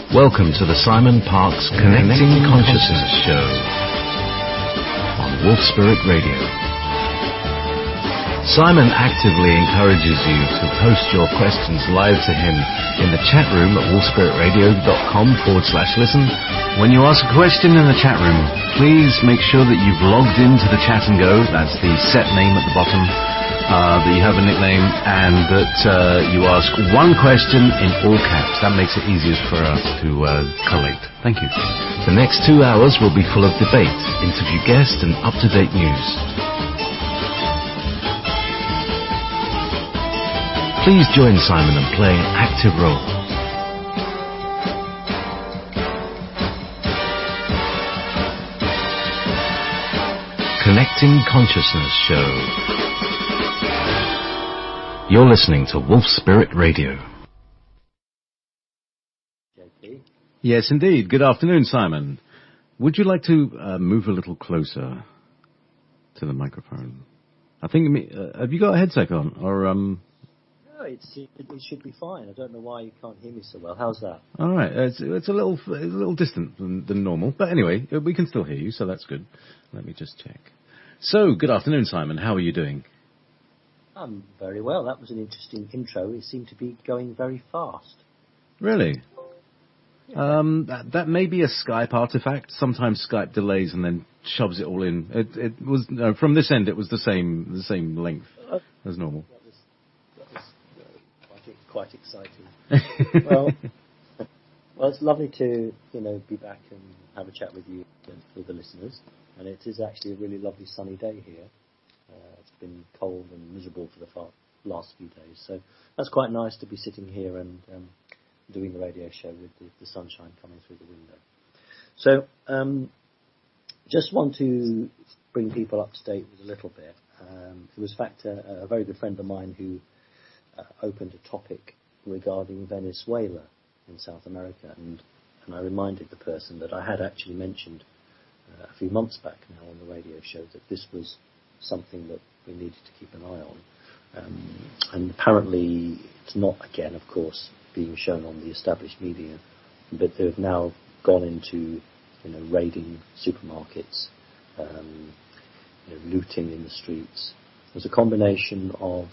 Welcome to the Simon Parkes Connecting Consciousness Show on Wolf Spirit Radio. Simon actively encourages you to post your questions live to him in the chat room at wolfspiritradio.com/listen. When you ask a question in the chat room, please make sure that you've logged into the Chat and Go. That's the set name at the bottom. That you have a nickname, and that you ask one question in all caps. That makes it easiest for us to collate. Thank you. The next 2 hours will be full of debate, interview guests, and up-to-date news. Please join Simon and play an active role. Connecting Consciousness Show. You're listening to Wolf Spirit Radio. JP? Yes, indeed. Good afternoon, Simon. Would you like to move a little closer to the microphone? I think, have you got a headset on? Or No, it should be fine. I don't know why you can't hear me so well. How's that? All right. It's a little distant than normal. But anyway, we can still hear you, so that's good. Let me just check. So, good afternoon, Simon. How are you doing? I'm very well. That was an interesting intro. It seemed to be going very fast. Really? Yeah. That may be a Skype artifact. Sometimes Skype delays and then shoves it all in. It was from this end. It was the same length as normal. That was quite exciting. well, it's lovely to be back and have a chat with you and with the listeners. And it is actually a really lovely sunny day here. It's been cold and miserable for the last few days. So that's quite nice to be sitting here and doing the radio show with the sunshine coming through the window. So just want to bring people up to date with a little bit. It was in fact a very good friend of mine who opened a topic regarding Venezuela in South America. And I reminded the person that I had actually mentioned a few months back now on the radio show that this was something that we needed to keep an eye on. And apparently it's not, again, of course, being shown on the established media, but they've now gone into, raiding supermarkets, looting in the streets. There's a combination of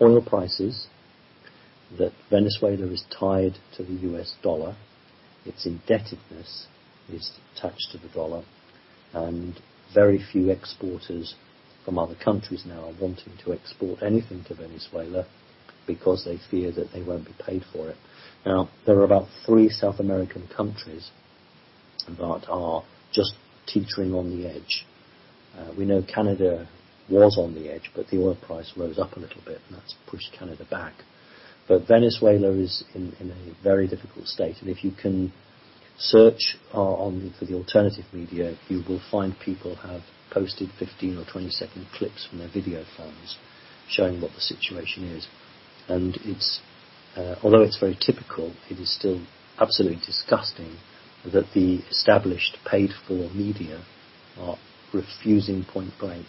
oil prices, that Venezuela is tied to the US dollar, its indebtedness is attached to the dollar, and very few exporters from other countries now are wanting to export anything to Venezuela because they fear that they won't be paid for it. Now, there are about 3 South American countries that are just teetering on the edge. We know Canada was on the edge, but the oil price rose up a little bit, and that's pushed Canada back. But Venezuela is in a very difficult state, and if you can search for the alternative media, you will find people have posted 15 or 20-second clips from their video phones showing what the situation is. And it's, although it's very typical, it is still absolutely disgusting that the established paid-for media are refusing point blank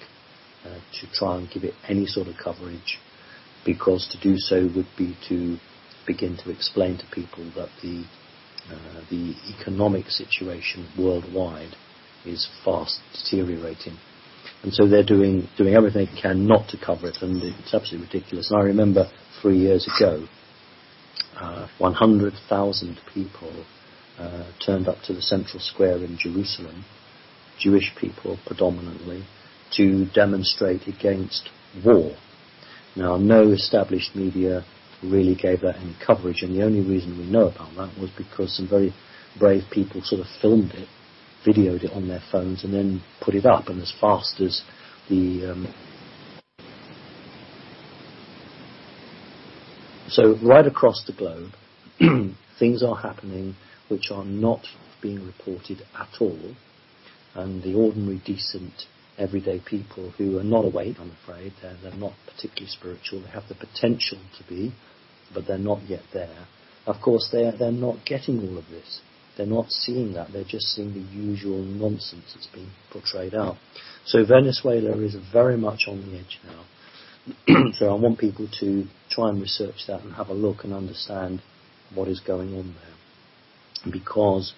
to try and give it any sort of coverage, because to do so would be to begin to explain to people that the economic situation worldwide is fast deteriorating. And so they're doing everything they can not to cover it, and it's absolutely ridiculous. And I remember 3 years ago, 100,000 people turned up to the central square in Jerusalem, Jewish people predominantly, to demonstrate against war. Now, no established media really gave that any coverage, and the only reason we know about that was because some very brave people sort of filmed it, videoed it on their phones, and then put it up. And as fast as so right across the globe, things are happening which are not being reported at all, and the ordinary, decent, everyday people who are not awake, I'm afraid, they're not particularly spiritual. They have the potential to be, but they're not yet there. Of course, they're not getting all of this. They're not seeing that. They're just seeing the usual nonsense that's being portrayed out. So Venezuela is very much on the edge now. So I want people to try and research that and have a look and understand what is going on there. because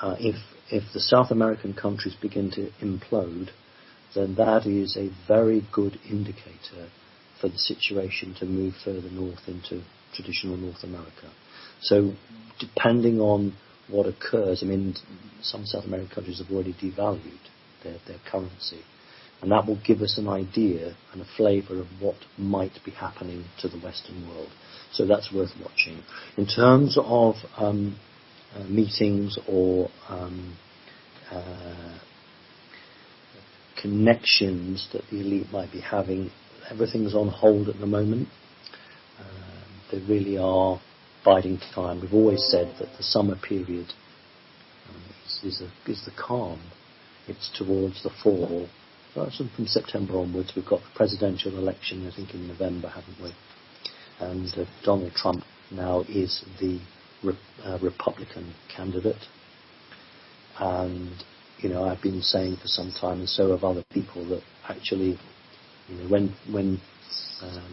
if the South American countries begin to implode, then that is a very good indicator for the situation to move further north into traditional North America. So depending on what occurs, I mean, some South American countries have already devalued their currency, and that will give us an idea and a flavour of what might be happening to the Western world. So that's worth watching. In terms of meetings or connections that the elite might be having, everything's on hold at the moment. They really are biding time. We've always said that the summer period is the calm. It's towards the fall. So from September onwards, we've got the presidential election, I think, in November, haven't we? And Donald Trump now is the Republican candidate. And, you know, I've been saying for some time, and so have other people, that actually, you know, when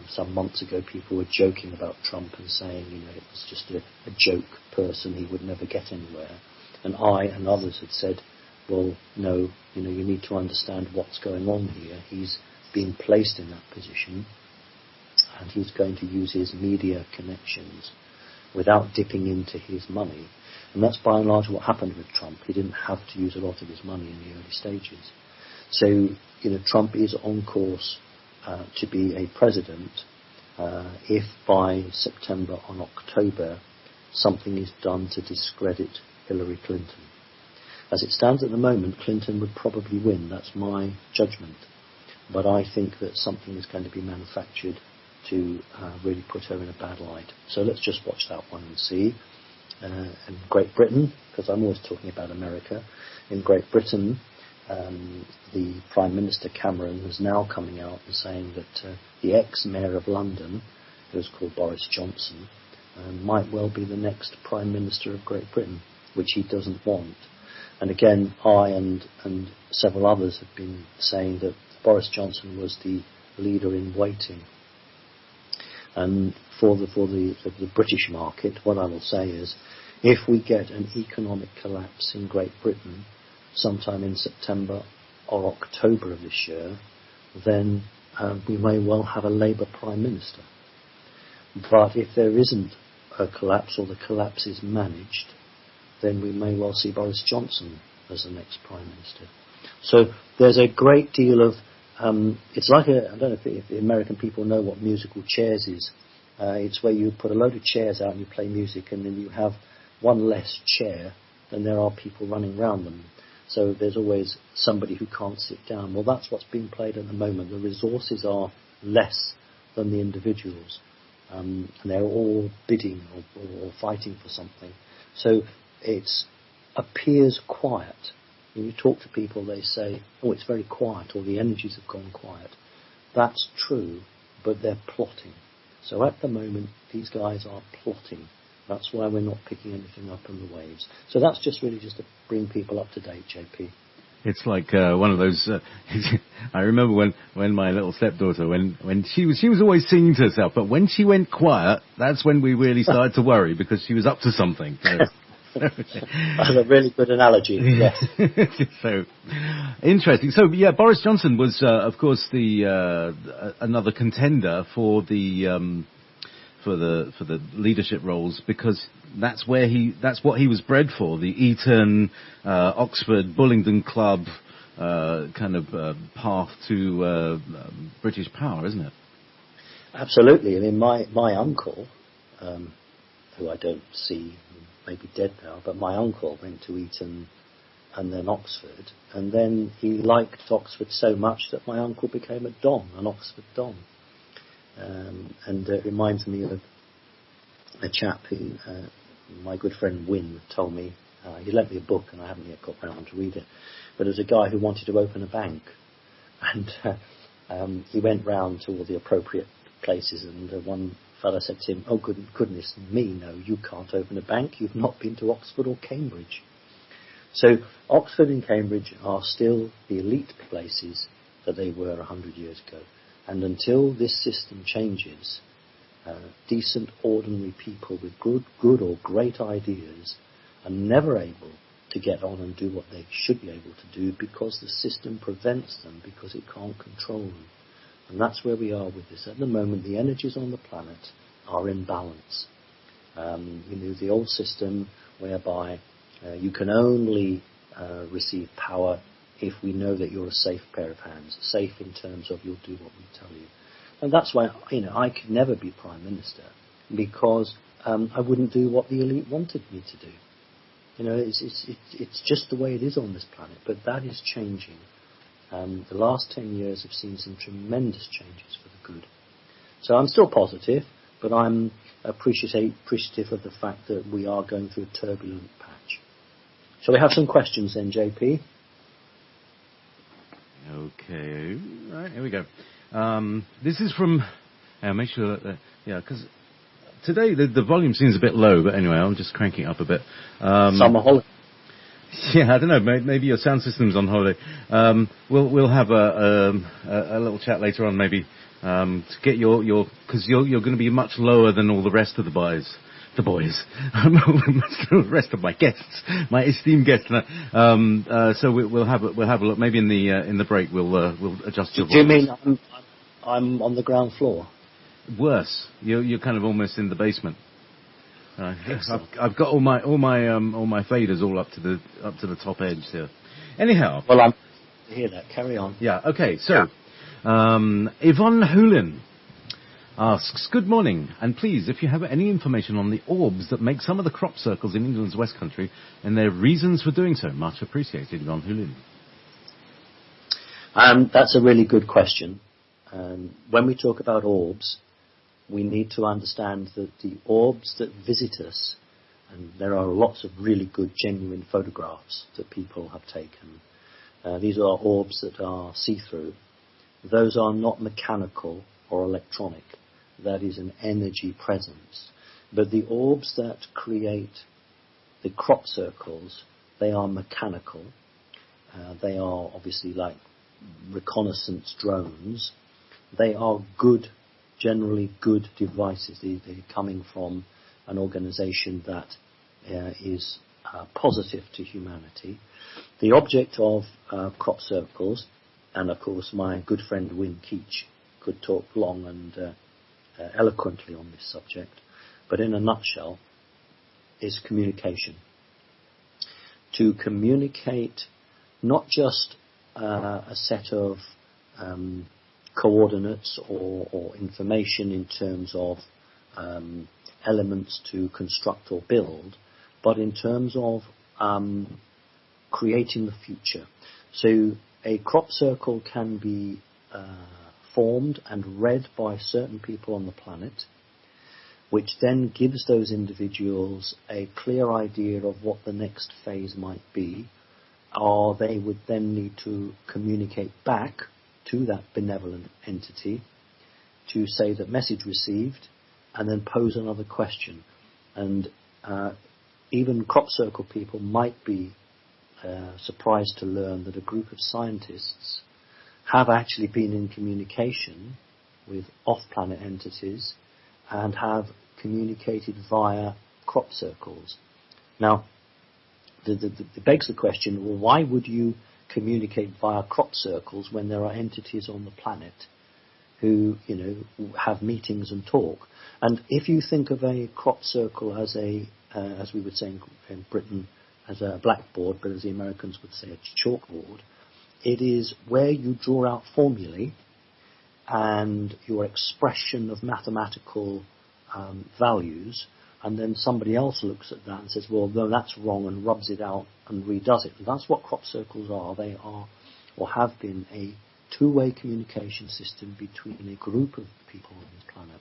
some months ago people were joking about Trump and saying, you know, it was just a joke person, he would never get anywhere. And I and others had said, well, no, you know, you need to understand what's going on here. He's been placed in that position, and he's going to use his media connections without dipping into his money. And that's by and large what happened with Trump. He didn't have to use a lot of his money in the early stages. So, you know, Trump is on course to be a president if by September or October something is done to discredit Hillary Clinton. As it stands at the moment, Clinton would probably win. That's my judgment. But I think that something is going to be manufactured to really put her in a bad light. So let's just watch that one and see. In Great Britain, because I'm always talking about America, in Great Britain, the Prime Minister Cameron is now coming out and saying that the ex-mayor of London, who's called Boris Johnson, might well be the next Prime Minister of Great Britain, which he doesn't want. And again, I and several others have been saying that Boris Johnson was the leader in waiting. And for the British market, what I will say is, if we get an economic collapse in Great Britain sometime in September or October of this year, then we may well have a Labour Prime Minister. But if there isn't a collapse, or the collapse is managed, then we may well see Boris Johnson as the next Prime Minister. So there's a great deal of it's like I don't know if the American people know what musical chairs is. It's where you put a load of chairs out and you play music, and then you have one less chair, and there are people running around them. So there's always somebody who can't sit down. Well, that's what's being played at the moment. The resources are less than the individuals, and they're all bidding or fighting for something. So it appears quiet. When you talk to people, they say, oh, it's very quiet, or the energies have gone quiet. That's true, but they're plotting. So at the moment, these guys are plotting. That's why we're not picking anything up on the waves. So that's just really just to bring people up to date, JP. It's like one of those. I remember when my little stepdaughter, when she was always singing to herself, but when she went quiet, that's when we really started to worry, because she was up to something. That's a really good analogy. Yes. So interesting. So yeah, Boris Johnson was, of course, the another contender for the leadership roles, because that's what he was bred for. The Eton, Oxford, Bullingdon Club kind of path to British power, isn't it? Absolutely. I mean, my uncle, who I don't see, maybe dead now, but my uncle went to Eton and then Oxford, and then he liked Oxford so much that my uncle became an Oxford Don. And it reminds me of a chap who, my good friend Wynne told me, he lent me a book and I haven't yet got round to read it, but there was a guy who wanted to open a bank, and he went round to all the appropriate places, and one fellow said to him, oh goodness me, no, you can't open a bank, you've not been to Oxford or Cambridge. So Oxford and Cambridge are still the elite places that they were 100 years ago. And until this system changes, decent, ordinary people with good or great ideas are never able to get on and do what they should be able to do because the system prevents them, because it can't control them. And that's where we are with this. At the moment, the energies on the planet are in balance. The old system whereby you can only receive power if we know that you're a safe pair of hands, safe in terms of you'll do what we tell you. And that's why, I could never be Prime Minister, because I wouldn't do what the elite wanted me to do. It's just the way it is on this planet, but that is changing. The last 10 years have seen some tremendous changes for the good. So I'm still positive, but I'm appreciative of the fact that we are going through a turbulent patch. Shall we have some questions then, JP? Okay, right, here we go. This is from, make sure that, because today the volume seems a bit low, but anyway, I'm just cranking it up a bit. Summer holiday. Yeah, I don't know. Maybe your sound system's on holiday. We'll have a little chat later on, maybe to get your because you're going to be much lower than all the rest of the boys, the rest of my guests, my esteemed guests. So we'll have a look. Maybe in the break we'll adjust your voice. Do you mean I'm on the ground floor? Worse, you're kind of almost in the basement. I've got all my faders all up to the top edge here. Anyhow. Well, I'm to hear that. Carry on. Yeah. Okay. So, Yvonne Hulin asks, "Good morning, and please, if you have any information on the orbs that make some of the crop circles in England's West Country and their reasons for doing so, much appreciated." Yvonne Hulin. That's a really good question. When we talk about orbs, we need to understand that the orbs that visit us, and there are lots of really good, genuine photographs that people have taken. These are orbs that are see-through. Those are not mechanical or electronic. That is an energy presence. But the orbs that create the crop circles, they are mechanical. They are obviously like reconnaissance drones. They are generally good devices. They're coming from an organization that is positive to humanity. The object of crop circles, and of course my good friend Win Keach could talk long and eloquently on this subject, but in a nutshell, is communication. To communicate not just a set of coordinates or information in terms of elements to construct or build, but in terms of creating the future. So a crop circle can be formed and read by certain people on the planet, which then gives those individuals a clear idea of what the next phase might be, or they would then need to communicate back to that benevolent entity to say that message received, and then pose another question. And even crop circle people might be surprised to learn that a group of scientists have actually been in communication with off-planet entities and have communicated via crop circles. Now, it begs the question, well, why would you communicate via crop circles when there are entities on the planet who, have meetings and talk? And if you think of a crop circle as as we would say in Britain, as a blackboard, but as the Americans would say, a chalkboard, it is where you draw out formulae and your expression of mathematical values, and then somebody else looks at that and says, well, no, that's wrong, and rubs it out and redoes it. And that's what crop circles are. They are, or have been, a two-way communication system between a group of people on this planet.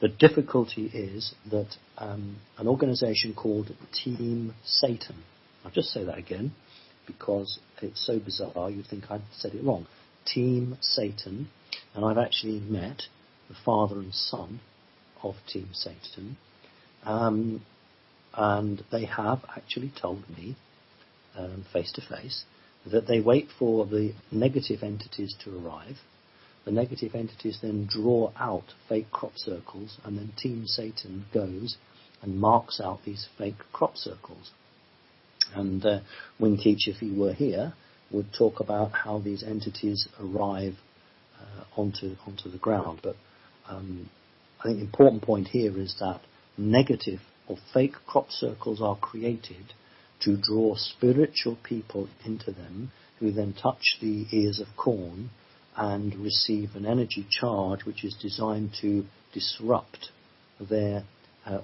The difficulty is that an organization called Team Satan, I'll just say that again because it's so bizarre you'd think I'd said it wrong. Team Satan, and I've actually met the father and son of Team Satan, and they have actually told me face to face that they wait for the negative entities to arrive. The negative entities then draw out fake crop circles, and then Team Satan goes and marks out these fake crop circles. And Wing Keech, if he were here, would talk about how these entities arrive onto the ground. But I think the important point here is that negative or fake crop circles are created to draw spiritual people into them, who then touch the ears of corn and receive an energy charge which is designed to disrupt their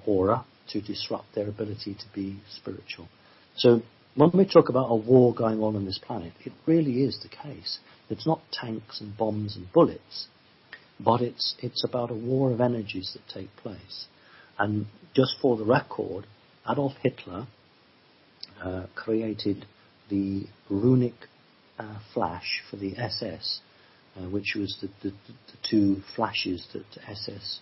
aura, to disrupt their ability to be spiritual. So when we talk about a war going on this planet, it really is the case. It's not tanks and bombs and bullets, but it's about a war of energies that take place. And just for the record, Adolf Hitler created the runic flash for the SS, which was the two flashes that SS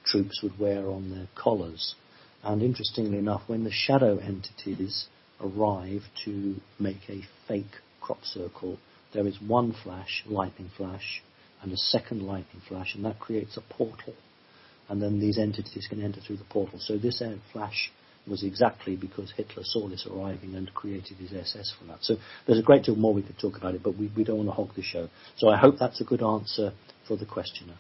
troops would wear on their collars. And interestingly enough, when the shadow entities arrive to make a fake crop circle, there is one flash, lightning flash, and a second lightning flash, and that creates a portal. And then these entities can enter through the portal. So this flash was exactly because Hitler saw this arriving and created his SS from that. So there's a great deal more we could talk about it, but we don't want to hog the show. So I hope that's a good answer for the questioner.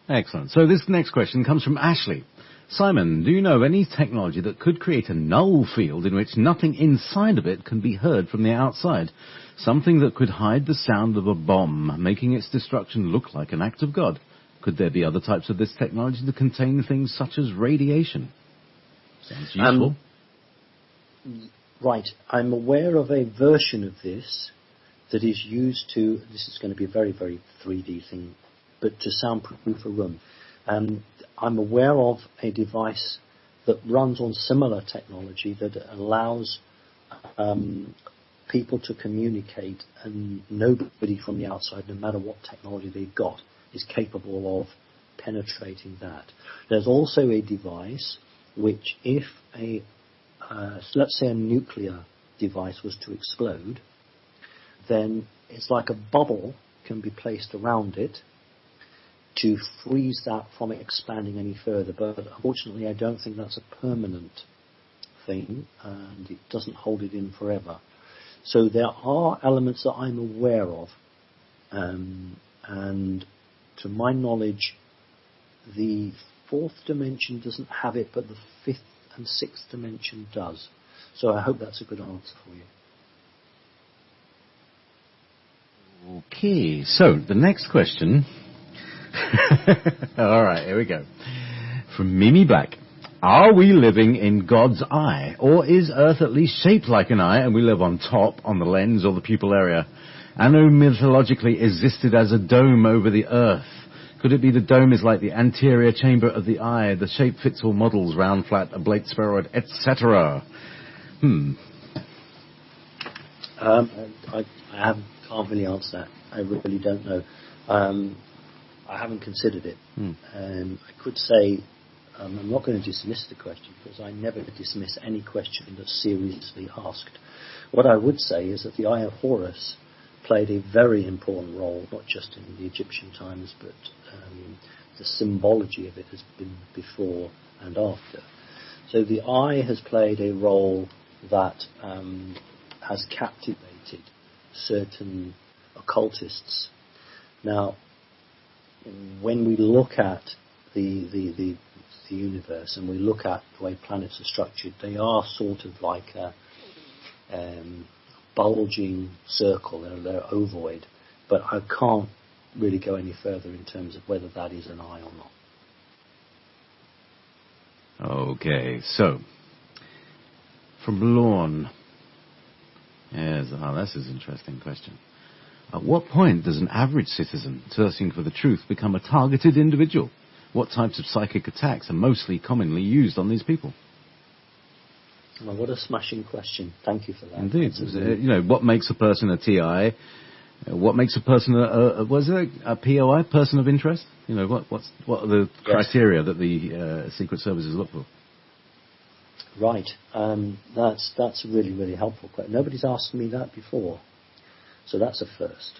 Excellent. So this next question comes from Ashley. Simon, do you know of any technology that could create a null field in which nothing inside of it can be heard from the outside? Something that could hide the sound of a bomb, making its destruction look like an act of God. Could there be other types of this technology that contain things such as radiation? Sounds useful. Right. I'm aware of a version of this that is used to, this is going to be a very, very 3D thing, but to soundproof a room. I'm aware of a device that runs on similar technology that allows people to communicate, and nobody from the outside, no matter what technology they've got, is capable of penetrating that. There's also a device which, if let's say a nuclear device was to explode, then it's like a bubble can be placed around it to freeze that from expanding any further. But unfortunately, I don't think that's a permanent thing, and it doesn't hold it in forever. So there are elements that I'm aware of, and to my knowledge, the fourth dimension doesn't have it, but the fifth and sixth dimension does. So I hope that's a good answer for you. Okay, so the next question. All right, here we go. From Mimi Black. Are we living in God's eye, or is Earth at least shaped like an eye and we live on top, on the lens or the pupil area? Anno mythologically existed as a dome over the Earth. Could it be the dome is like the anterior chamber of the eye, the shape fits all models, round, flat, oblate, spheroid, etc.? I can't really answer that. I really don't know. I haven't considered it. I could say, I'm not going to dismiss the question, because I never dismiss any question that's seriously asked. What I would say is that the Eye of Horus played a very important role, not just in the Egyptian times, but the symbology of it has been before and after. So the eye has played a role that has captivated certain occultists. Now, when we look at the universe and we look at the way planets are structured, they are sort of like a bulging circle. They're ovoid, but I can't really go any further in terms of whether that is an eye or not. Okay, so from Lorne. Yes, this is an interesting question. At what point does an average citizen searching for the truth become a targeted individual? What types of psychic attacks are mostly commonly used on these people? Well, what a smashing question. Thank you for that. Indeed. What makes a person a TI? What makes a person a POI, person of interest? What are the criteria that the secret services look for? Right. That's a really, really helpful question. Nobody's asked me that before. So that's a first.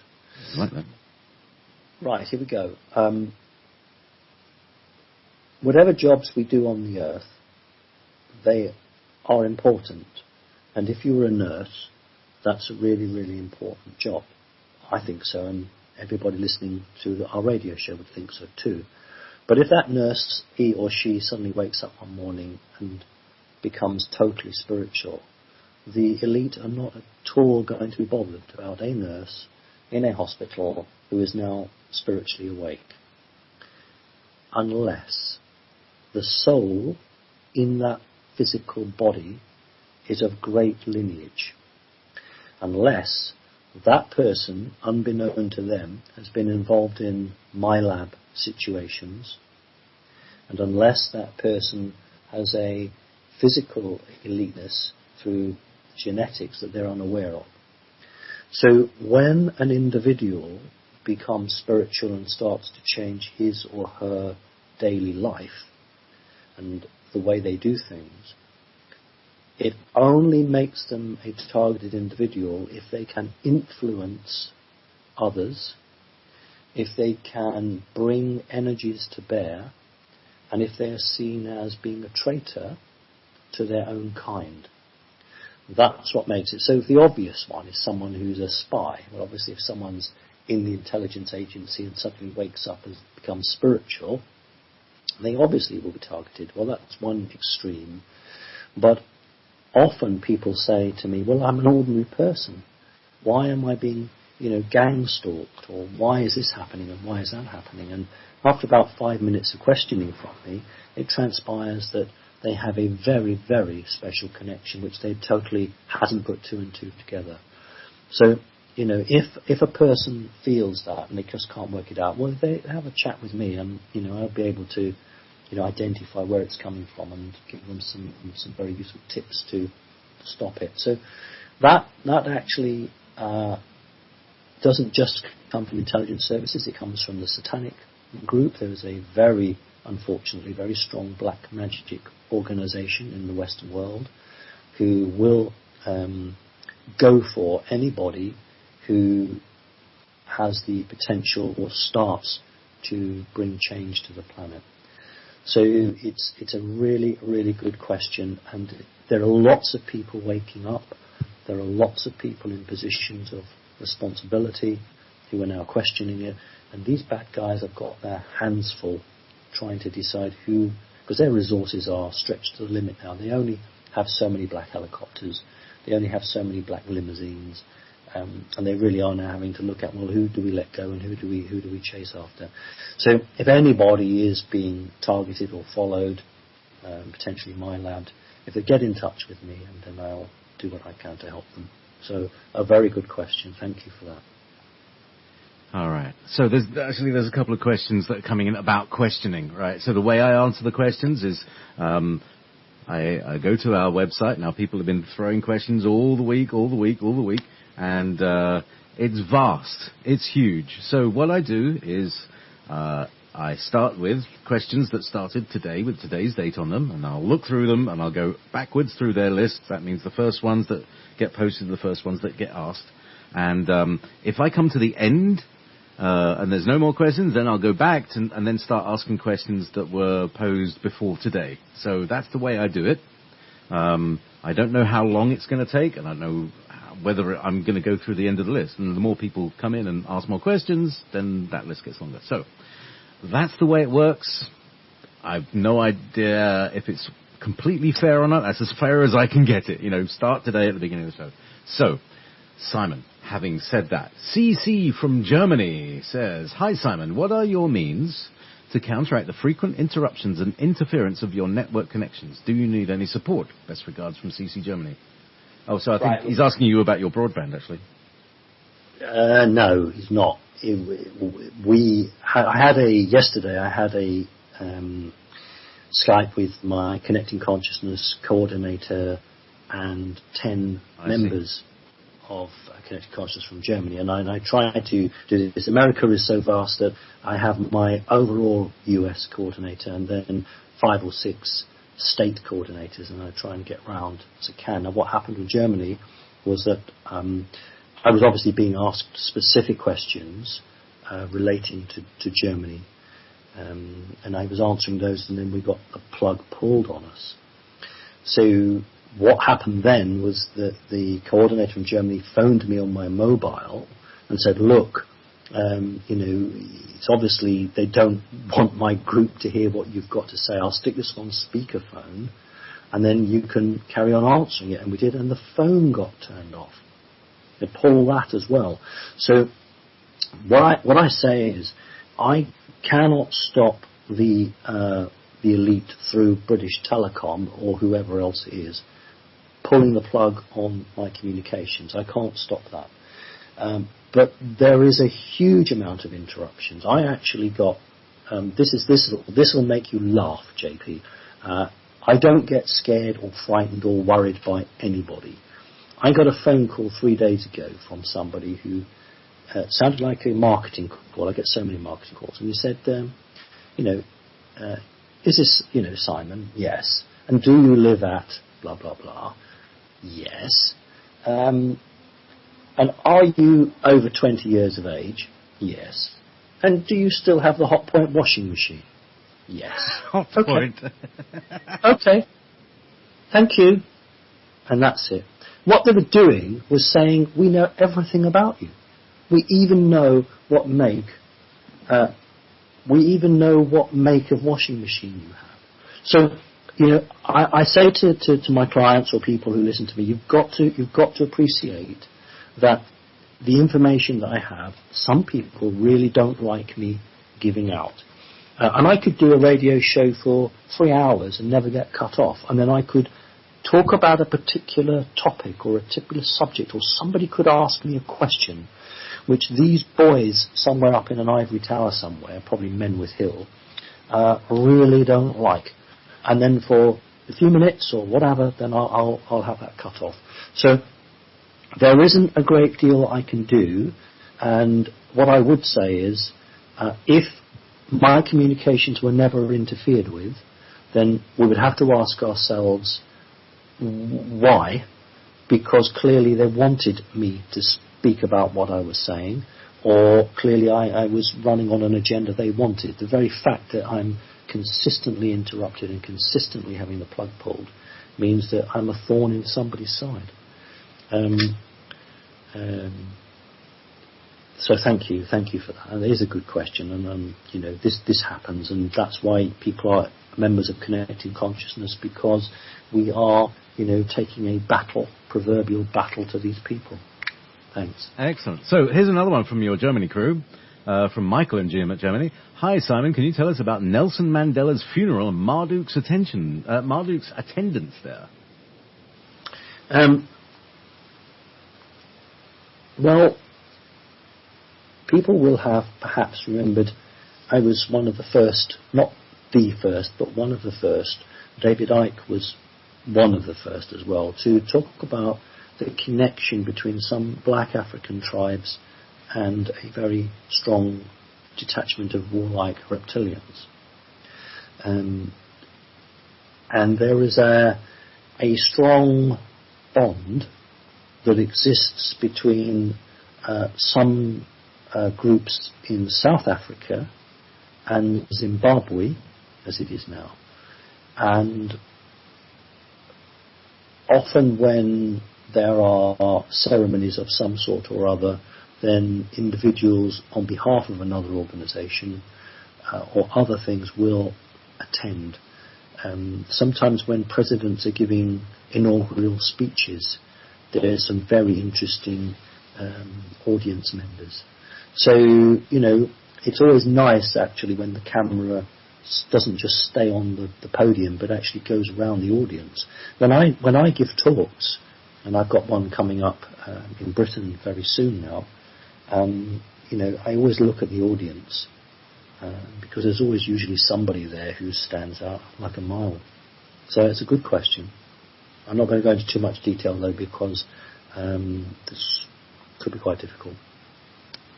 Like that. Right, here we go. Whatever jobs we do on the earth, they are important. And if you were a nurse, that's a really, really important job. I think so, and everybody listening to our radio show would think so too. But if that nurse, he or she, suddenly wakes up one morning and becomes totally spiritual, the elite are not at all going to be bothered about a nurse in a hospital who is now spiritually awake, unless the soul in that physical body is of great lineage, unless that person, unbeknown to them, has been involved in MyLab situations, and unless that person has a physical eliteness through genetics that they're unaware of. So when an individual becomes spiritual and starts to change his or her daily life and the way they do things, it only makes them a targeted individual if they can influence others, if they can bring energies to bear, and if they are seen as being a traitor to their own kind. That's what makes it. So the obvious one is someone who's a spy. Well, obviously if someone's in the intelligence agency and suddenly wakes up and becomes spiritual, they obviously will be targeted. Well, that's one extreme. But often people say to me, well, I'm an ordinary person. Why am I being, gang stalked? Or why is this happening and why is that happening? And after about 5 minutes of questioning from me, it transpires that they have a very, very special connection which they totally hasn't put two and two together. So, if a person feels that and they just can't work it out, well, they have a chat with me and, I'll be able to, identify where it's coming from and give them some very useful tips to stop it. So that actually doesn't just come from intelligence services, it comes from the satanic group. There is a unfortunately, very strong black magic organization in the Western world who will go for anybody who has the potential or starts to bring change to the planet. So it's a really, really good question, and there are lots of people waking up. There are lots of people in positions of responsibility who are now questioning it, and these bad guys have got their hands full trying to decide who, because their resources are stretched to the limit now. They only have so many black helicopters, they only have so many black limousines, and they really are now having to look at, well, who do we let go and who do we chase after? So if anybody is being targeted or followed, potentially MyLab, if they get in touch with me, and then I'll do what I can to help them. So a very good question. Thank you for that. All right. So there's a couple of questions that are coming in about questioning, right? So the way I answer the questions is I go to our website. Now people have been throwing questions all the week, and it's vast. It's huge. So what I do is I start with questions that started today with today's date on them, and I'll look through them and I'll go backwards through their list. That means the first ones that get posted are the first ones that get asked. And if I come to the end and there's no more questions, then I'll go back and then start asking questions that were posed before today. So that's the way I do it. I don't know how long it's going to take, and I don't know whether I'm going to go through the end of the list. And the more people come in and ask more questions, then that list gets longer. So that's the way it works. I've no idea if it's completely fair or not. That's as fair as I can get it. Start today at the beginning of the show. So, Simon, having said that, CC from Germany says, "Hi Simon, what are your means to counteract the frequent interruptions and interference of your network connections? Do you need any support? Best regards from CC Germany." Oh, so I think he's asking you about your broadband, actually. No, he's not. Yesterday I had a Skype with my Connecting Consciousness coordinator and 10 members of Connected Consciousness from Germany, and I try to do this. America is so vast that I have my overall US coordinator and then 5 or 6 state coordinators, and I try and get round as I can. Now, what happened with Germany was that I was obviously being asked specific questions relating to Germany, and I was answering those, and then we got the plug pulled on us. So what happened then was that the coordinator from Germany phoned me on my mobile and said, look, it's obviously they don't want my group to hear what you've got to say. I'll stick this on speakerphone, and then you can carry on answering it. And we did, and the phone got turned off. They pull that as well. So what I say is, I cannot stop the elite through British Telecom or whoever else it is pulling the plug on my communications. I can't stop that. But there is a huge amount of interruptions. I actually got this will make you laugh, JP. I don't get scared or frightened or worried by anybody. I got a phone call 3 days ago from somebody who sounded like a marketing call. I get so many marketing calls, and he said, is this, Simon? Yes. And do you live at blah blah blah? Yes. And are you over 20 years of age? Yes. And do you still have the Hot Point washing machine? Yes. Hot Point. Okay. Thank you. And that's it. What they were doing was saying, we know everything about you. We even know what make. We even know what make of washing machine you have. So, I say to my clients or people who listen to me, you've got to appreciate that the information that I have, some people really don't like me giving out. And I could do a radio show for 3 hours and never get cut off. And then I could talk about a particular topic or a particular subject, or somebody could ask me a question which these boys somewhere up in an ivory tower somewhere, probably Menwith Hill, really don't like. And then for a few minutes or whatever, then I'll have that cut off. So there isn't a great deal I can do, and what I would say is, if my communications were never interfered with, then we would have to ask ourselves why, because clearly they wanted me to speak about what I was saying, or clearly I was running on an agenda they wanted. The very fact that I'm consistently interrupted and consistently having the plug pulled means that I'm a thorn in somebody's side. So thank you for that. And it is a good question, and this happens, and that's why people are members of Connecting Consciousness, because we are taking a proverbial battle to these people. Thanks. Excellent. So here's another one from your Germany crew, from Michael in Germany. Hi Simon, can you tell us about Nelson Mandela's funeral and Marduk's attendance there? Well, people will have perhaps remembered I was one of the first, not the first, but one of the first. David Icke was one of the first as well, to talk about the connection between some black African tribes and a very strong detachment of warlike reptilians. And there is a strong bond that exists between some groups in South Africa and Zimbabwe, as it is now. And often when there are ceremonies of some sort or other, then individuals on behalf of another organisation or other things will attend. Sometimes when presidents are giving inaugural speeches, there's some very interesting audience members. So, it's always nice actually when the camera doesn't just stay on the podium but actually goes around the audience. When I give talks, and I've got one coming up in Britain very soon now, I always look at the audience because there's always usually somebody there who stands out like a mile. So it's a good question. I'm not going to go into too much detail though, because this could be quite difficult.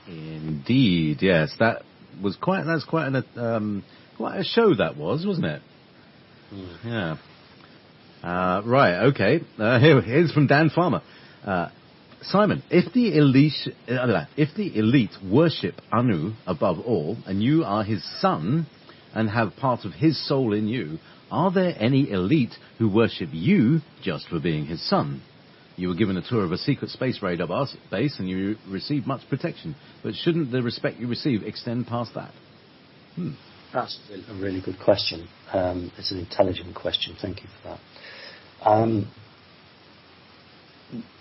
Indeed, yes. That's quite a show that was, wasn't it? Yeah. Right, okay. Here's from Dan Farmer. Simon, if the elite worship Anu above all, and you are his son and have part of his soul in you, Are there any elite who worship you just for being his son? You were given a tour of a secret space radar base and you received much protection. But shouldn't the respect you receive extend past that? That's a really good question. It's an intelligent question. Thank you for that.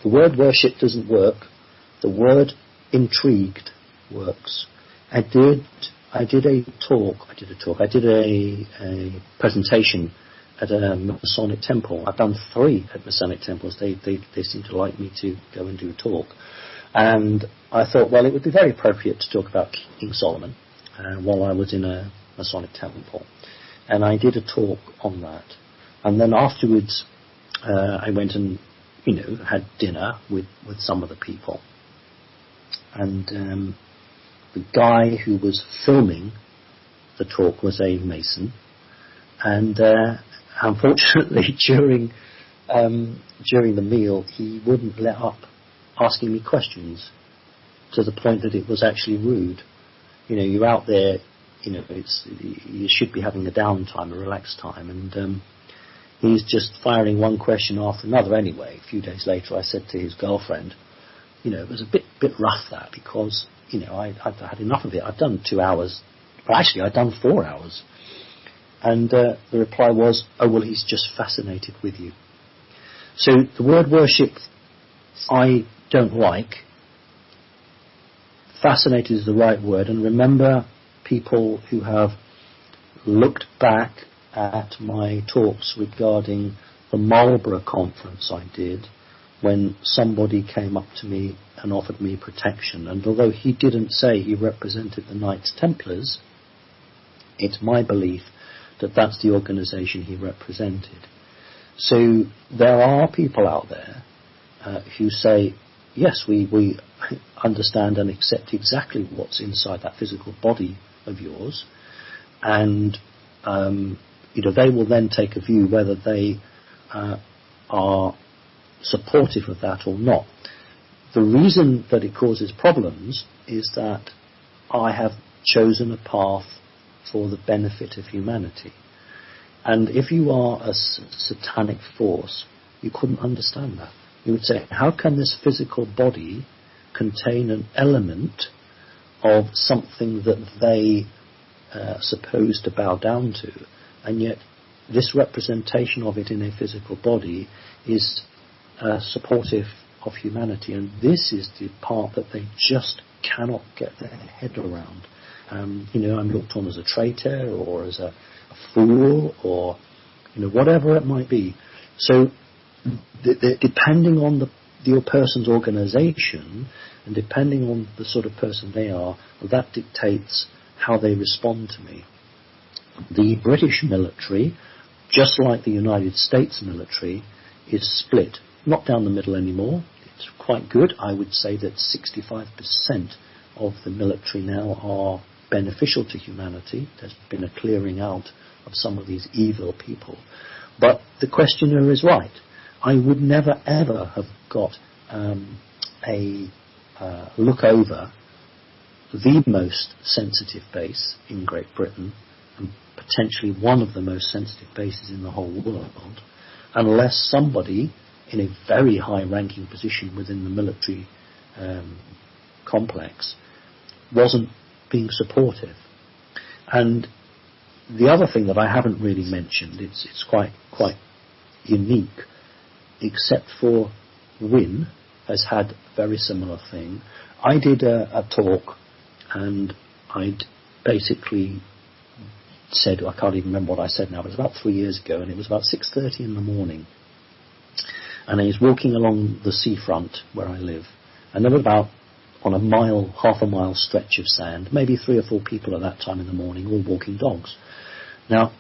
The word worship doesn't work. The word intrigued works. I did a presentation at a Masonic temple. I've done 3 at Masonic temples. They seem to like me to go and do a talk. And I thought, well, it would be very appropriate to talk about King Solomon while I was in a Masonic temple. And I did a talk on that. And then afterwards, I went and, had dinner with some of the people. And the guy who was filming the talk was a Mason. And unfortunately, during the meal, he wouldn't let up asking me questions, to the point that it was actually rude. You're out there, you should be having a downtime, a relaxed time, and he's just firing one question after another. Anyway, a few days later, I said to his girlfriend, it was a bit rough, that, because I'd had enough of it. I'd done 2 hours, well, actually I'd done 4 hours, and the reply was, "Oh, well, he's just fascinated with you." So the word worship I don't like. Fascinated is the right word, and remember people who have looked back at my talks regarding the Marlborough conference I did, when somebody came up to me and offered me protection. And although he didn't say he represented the Knights Templars, it's my belief that that's the organisation he represented. So there are people out there who say, yes, we understand and accept exactly what's inside that physical body of yours, and they will then take a view whether they are supportive of that or not. The reason that it causes problems is that I have chosen a path for the benefit of humanity. And if you are a satanic force, you couldn't understand that. You would say, how can this physical body contain an element of something that they supposed to bow down to, and yet this representation of it in a physical body is supportive of humanity? And this is the part that they just cannot get their head around. I'm looked on as a traitor, or as a fool, or whatever it might be. So depending on your person's organisation, and depending on the sort of person they are, that dictates how they respond to me. The British military, just like the United States military, is split. Not down the middle anymore. It's quite good. I would say that 65% of the military now are beneficial to humanity. There's been a clearing out of some of these evil people. But the questioner is right. I would never ever have got a look over the most sensitive base in Great Britain, and potentially one of the most sensitive bases in the whole world, unless somebody in a very high-ranking position within the military complex wasn't being supportive. And the other thing that I haven't really mentioned, it's quite unique, except for Wynne has had a very similar thing. I did a talk, and I'd basically said, I can't even remember what I said now, but it was about 3 years ago, and it was about 6:30 in the morning. And I was walking along the seafront where I live, and there were about, on half a mile stretch of sand, maybe 3 or 4 people at that time in the morning, all walking dogs. Now,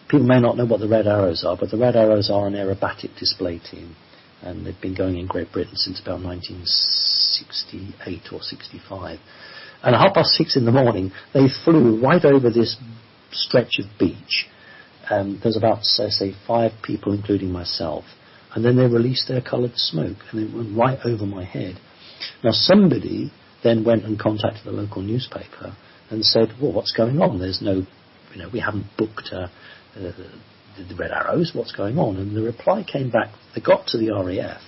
people may not know what the Red Arrows are, but the Red Arrows are an aerobatic display team, and they've been going in Great Britain since about 1968 or 65. And at 6:30 in the morning, they flew right over this stretch of beach. There's about, say, 5 people, including myself. And then they released their coloured smoke, and it went right over my head. Now, somebody then went and contacted the local newspaper and said, well, what's going on? There's no, we haven't booked a the Red Arrows, what's going on? And the reply came back, they got to the RAF,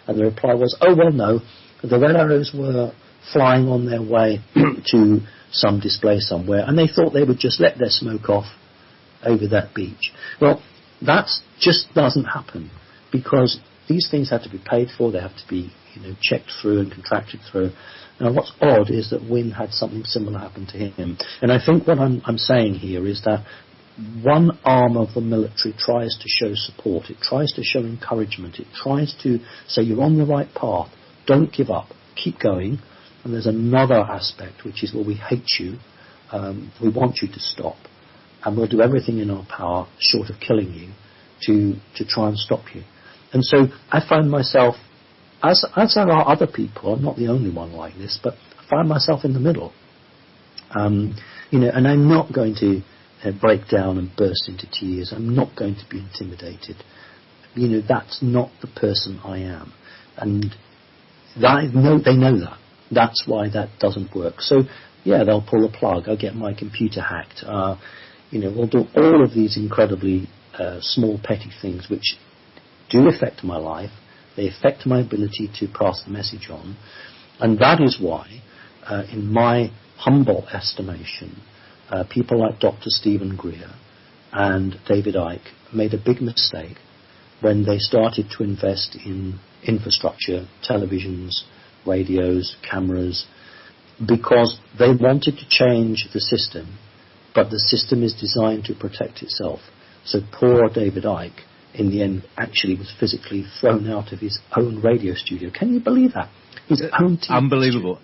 and the reply was, oh, well, no, the Red Arrows were flying on their way to some display somewhere, and they thought they would just let their smoke off over that beach. Well, that just doesn't happen, because these things have to be paid for, they have to be checked through and contracted through. Now, what's odd is that Wynne had something similar happen to him. And I think what I'm saying here is that one arm of the military tries to show support, it tries to show encouragement, it tries to say you're on the right path, don't give up, keep going. And there's another aspect, which is, well, we hate you, we want you to stop, and we'll do everything in our power, short of killing you, to try and stop you. And so I find myself, as there are other people, I'm not the only one like this, but I find myself in the middle. And I'm not going to break down and burst into tears. I'm not going to be intimidated. That's not the person I am. And they know that. That's why that doesn't work. So, yeah, they'll pull a plug. I'll get my computer hacked. We'll do all of these incredibly small, petty things which do affect my life. They affect my ability to pass the message on. And that is why, in my humble estimation, people like Dr. Stephen Greer and David Icke made a big mistake when they started to invest in infrastructure, televisions, radios, cameras, because they wanted to change the system, but the system is designed to protect itself. So poor David Icke, in the end, actually was physically thrown out of his own radio studio. Can you believe that? His own TV Unbelievable.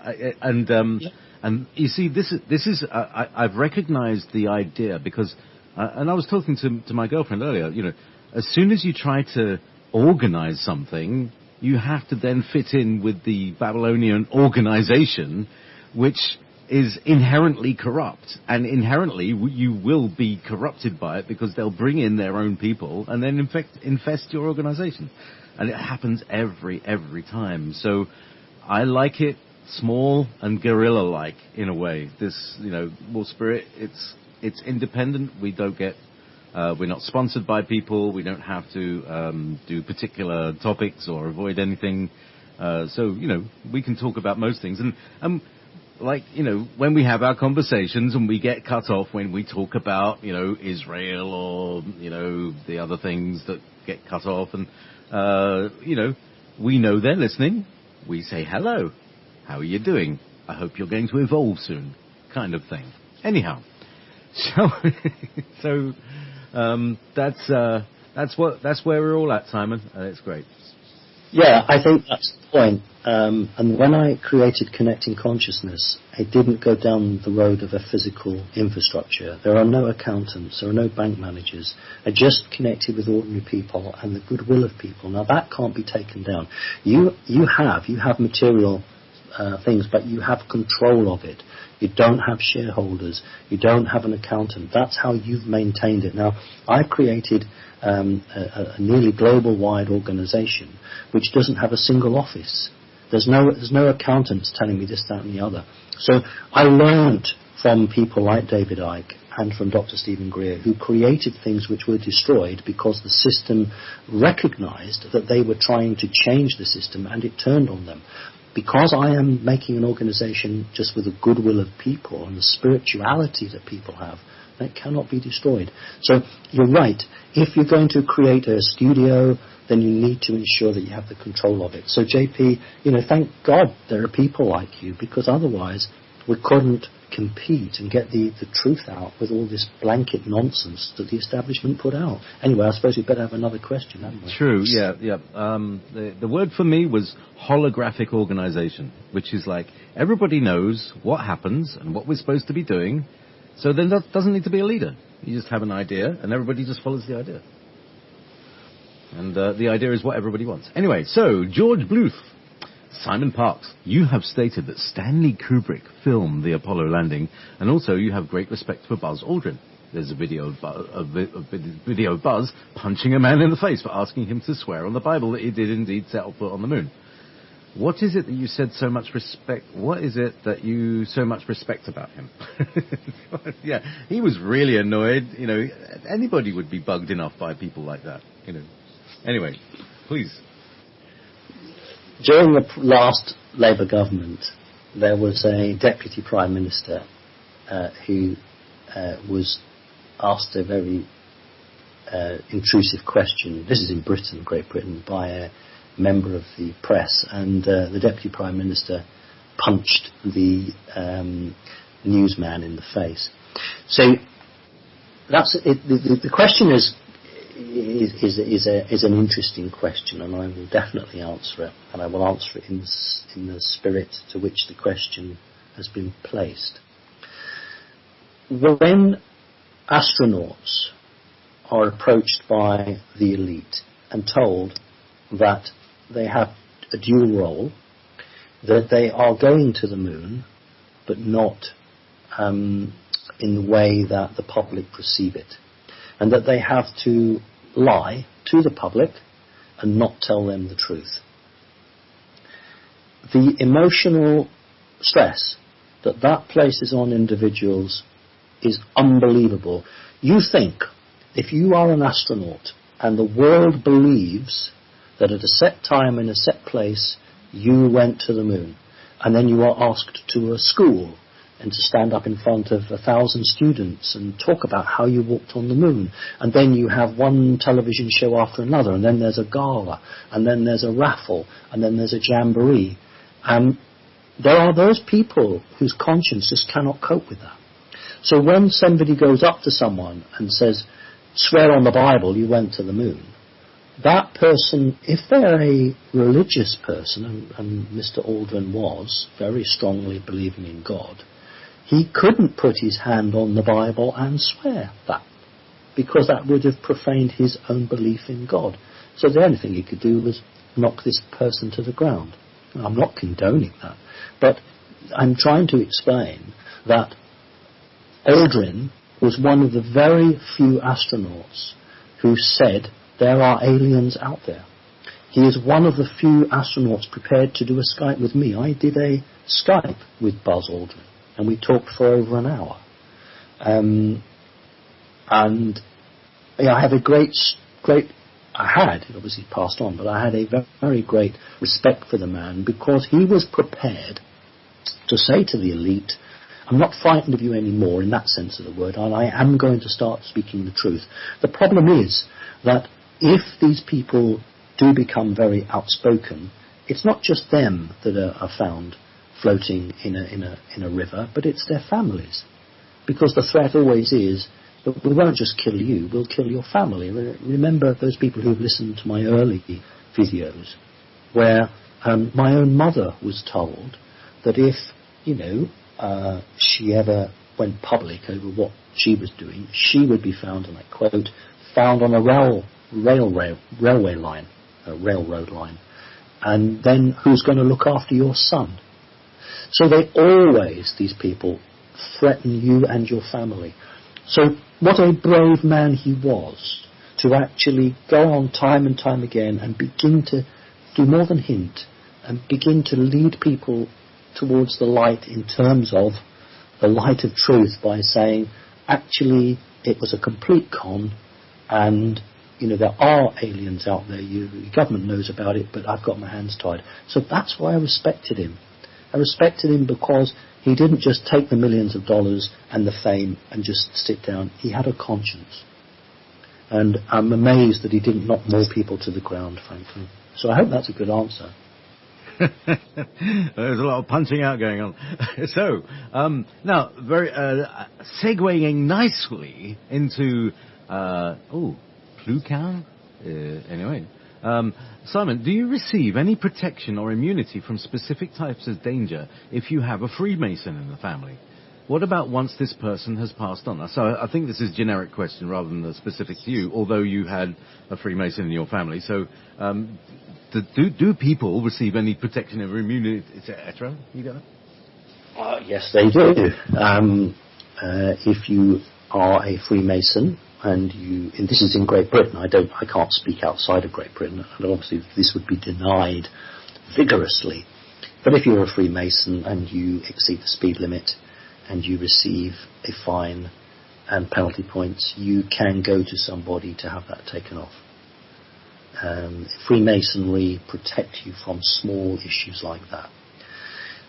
And you see, this is I've recognised the idea because, and I was talking to my girlfriend earlier. As soon as you try to organise something, you have to then fit in with the Babylonian organisation, which is inherently corrupt, and inherently you will be corrupted by it because they'll bring in their own people and then infest your organisation, and it happens every time. So I like it small and guerrilla-like in a way. This, Wolf Spirit, it's independent. We don't get, we're not sponsored by people. We don't have to do particular topics or avoid anything. So we can talk about most things. And when we have our conversations and we get cut off when we talk about, Israel or, the other things that get cut off, and, we know they're listening. We say hello. How are you doing? I hope you're going to evolve soon, kind of thing. Anyhow, so that's where we're all at, Simon, and it's great. Yeah, I think that's the point. And when I created Connecting Consciousness, I didn't go down the road of a physical infrastructure. There are no accountants, there are no bank managers. I just connected with ordinary people and the goodwill of people. Now that can't be taken down. You have material things, but you have control of it. You don't have shareholders. You don't have an accountant. That's how you've maintained it. Now, I've created a nearly global-wide organization which doesn't have a single office. There's no accountants telling me this, that, and the other. So I learned from people like David Icke and from Dr. Stephen Greer, who created things which were destroyed because the system recognized that they were trying to change the system, and it turned on them. Because I am making an organization just with the goodwill of people and the spirituality that people have, that cannot be destroyed. So you're right. If you're going to create a studio, then you need to ensure that you have the control of it. So JP, thank God there are people like you, because otherwise we couldn't compete and get the truth out with all this blanket nonsense that the establishment put out. Anyway, I suppose we better have another question, haven't we? True, yeah. The word for me was holographic organization, which is like everybody knows what happens and what we're supposed to be doing, so then that doesn't need to be a leader. You just have an idea and everybody just follows the idea. And the idea is what everybody wants. Anyway, so George Bluth. Simon Parks, you have stated that Stanley Kubrick filmed the Apollo landing, and also you have great respect for Buzz Aldrin. There's a video of Buzz punching a man in the face for asking him to swear on the Bible that he did indeed set foot on the moon. What is it that you said so much respect? What is it that you so much respect about him? Yeah, he was really annoyed. You know, anybody would be bugged enough by people like that. You know. Anyway, please. During the last Labour government, there was a deputy prime minister who was asked a very intrusive question. This is in Britain, Great Britain, by a member of the press, and the deputy prime minister punched the newsman in the face. So that's it. The question is an interesting question, and I will definitely answer it, and I will answer it in the spirit to which the question has been placed. When astronauts are approached by the elite and told that they have a dual role, that they are going to the moon, but not in the way that the public perceive it, and that they have to lie to the public and not tell them the truth. The emotional stress that places on individuals is unbelievable. You think, if you are an astronaut and the world believes that at a set time in a set place you went to the moon, and then you are asked to a school and to stand up in front of 1,000 students and talk about how you walked on the moon, and then you have one television show after another, and then there's a gala, and then there's a raffle, and then there's a jamboree. There are those people whose conscience just cannot cope with that. So when somebody goes up to someone and says, swear on the Bible you went to the moon, that person, if they're a religious person, and Mr. Aldrin was very strongly believing in God, he couldn't put his hand on the Bible and swear that, because that would have profaned his own belief in God. So the only thing he could do was knock this person to the ground. I'm not condoning that, but I'm trying to explain that Aldrin was one of the very few astronauts who said there are aliens out there. He is one of the few astronauts prepared to do a Skype with me. I did a Skype with Buzz Aldrin, and we talked for over an hour. And yeah, I have a I had, it obviously passed on, but I had a very great respect for the man, because he was prepared to say to the elite, I'm not frightened of you anymore in that sense of the word, and I am going to start speaking the truth. The problem is that if these people do become very outspoken, it's not just them that are found floating in a river, but it's their families. Because the threat always is that we won't just kill you, we'll kill your family. Remember those people who've listened to my early videos, where my own mother was told that if, she ever went public over what she was doing, she would be found, and I quote, found on a railway line, a railroad line, and then who's going to look after your son? So they always, these people, threaten you and your family. So what a brave man he was to actually go on time and time again and begin to do more than hint and begin to lead people towards the light in terms of the light of truth by saying, actually, it was a complete con, and there are aliens out there. The government knows about it, but I've got my hands tied. So that's why I respected him. I respected him because he didn't just take the millions of dollars and the fame and just sit down. He had a conscience. And I'm amazed that he didn't knock more people to the ground, frankly. So I hope that's a good answer. There's a lot of punching out going on. So, now, very segueing nicely into Plucan. Anyway, Simon, do you receive any protection or immunity from specific types of danger if you have a Freemason in the family? What about once this person has passed on? So I think this is a generic question rather than specific to you, although you had a Freemason in your family. So do people receive any protection or immunity, etc.? You got it? Yes, they do. If you are a Freemason, and this is in Great Britain, I can't speak outside of Great Britain, and obviously this would be denied vigorously. But if you're a Freemason and you exceed the speed limit and you receive a fine and penalty points, you can go to somebody to have that taken off. Freemasonry protects you from small issues like that.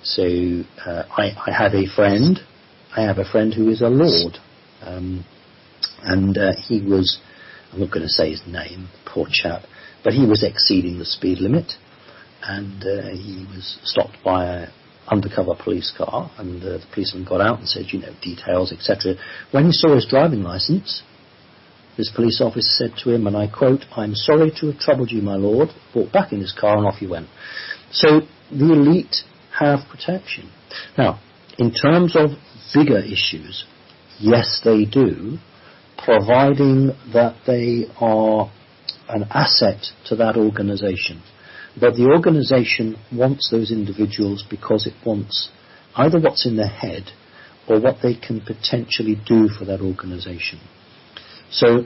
So I have a friend who is a lord, and he was, I'm not going to say his name, poor chap, but he was exceeding the speed limit, and he was stopped by an undercover police car, and the policeman got out and said, details, etc. When he saw his driving license, this police officer said to him, and I quote, "I'm sorry to have troubled you, my lord," walked back in his car and off he went. So the elite have protection. Now, in terms of bigger issues, yes, they do, providing that they are an asset to that organization. But the organization wants those individuals because it wants either what's in their head or what they can potentially do for that organization. So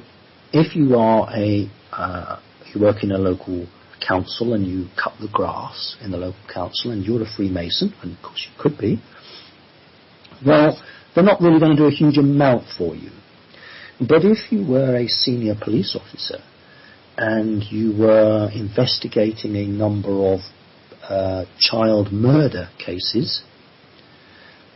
if you are you work in a local council and you cut the grass in the local council and you're a Freemason, and of course you could be, well, they're not really going to do a huge amount for you. But if you were a senior police officer and you were investigating a number of child murder cases,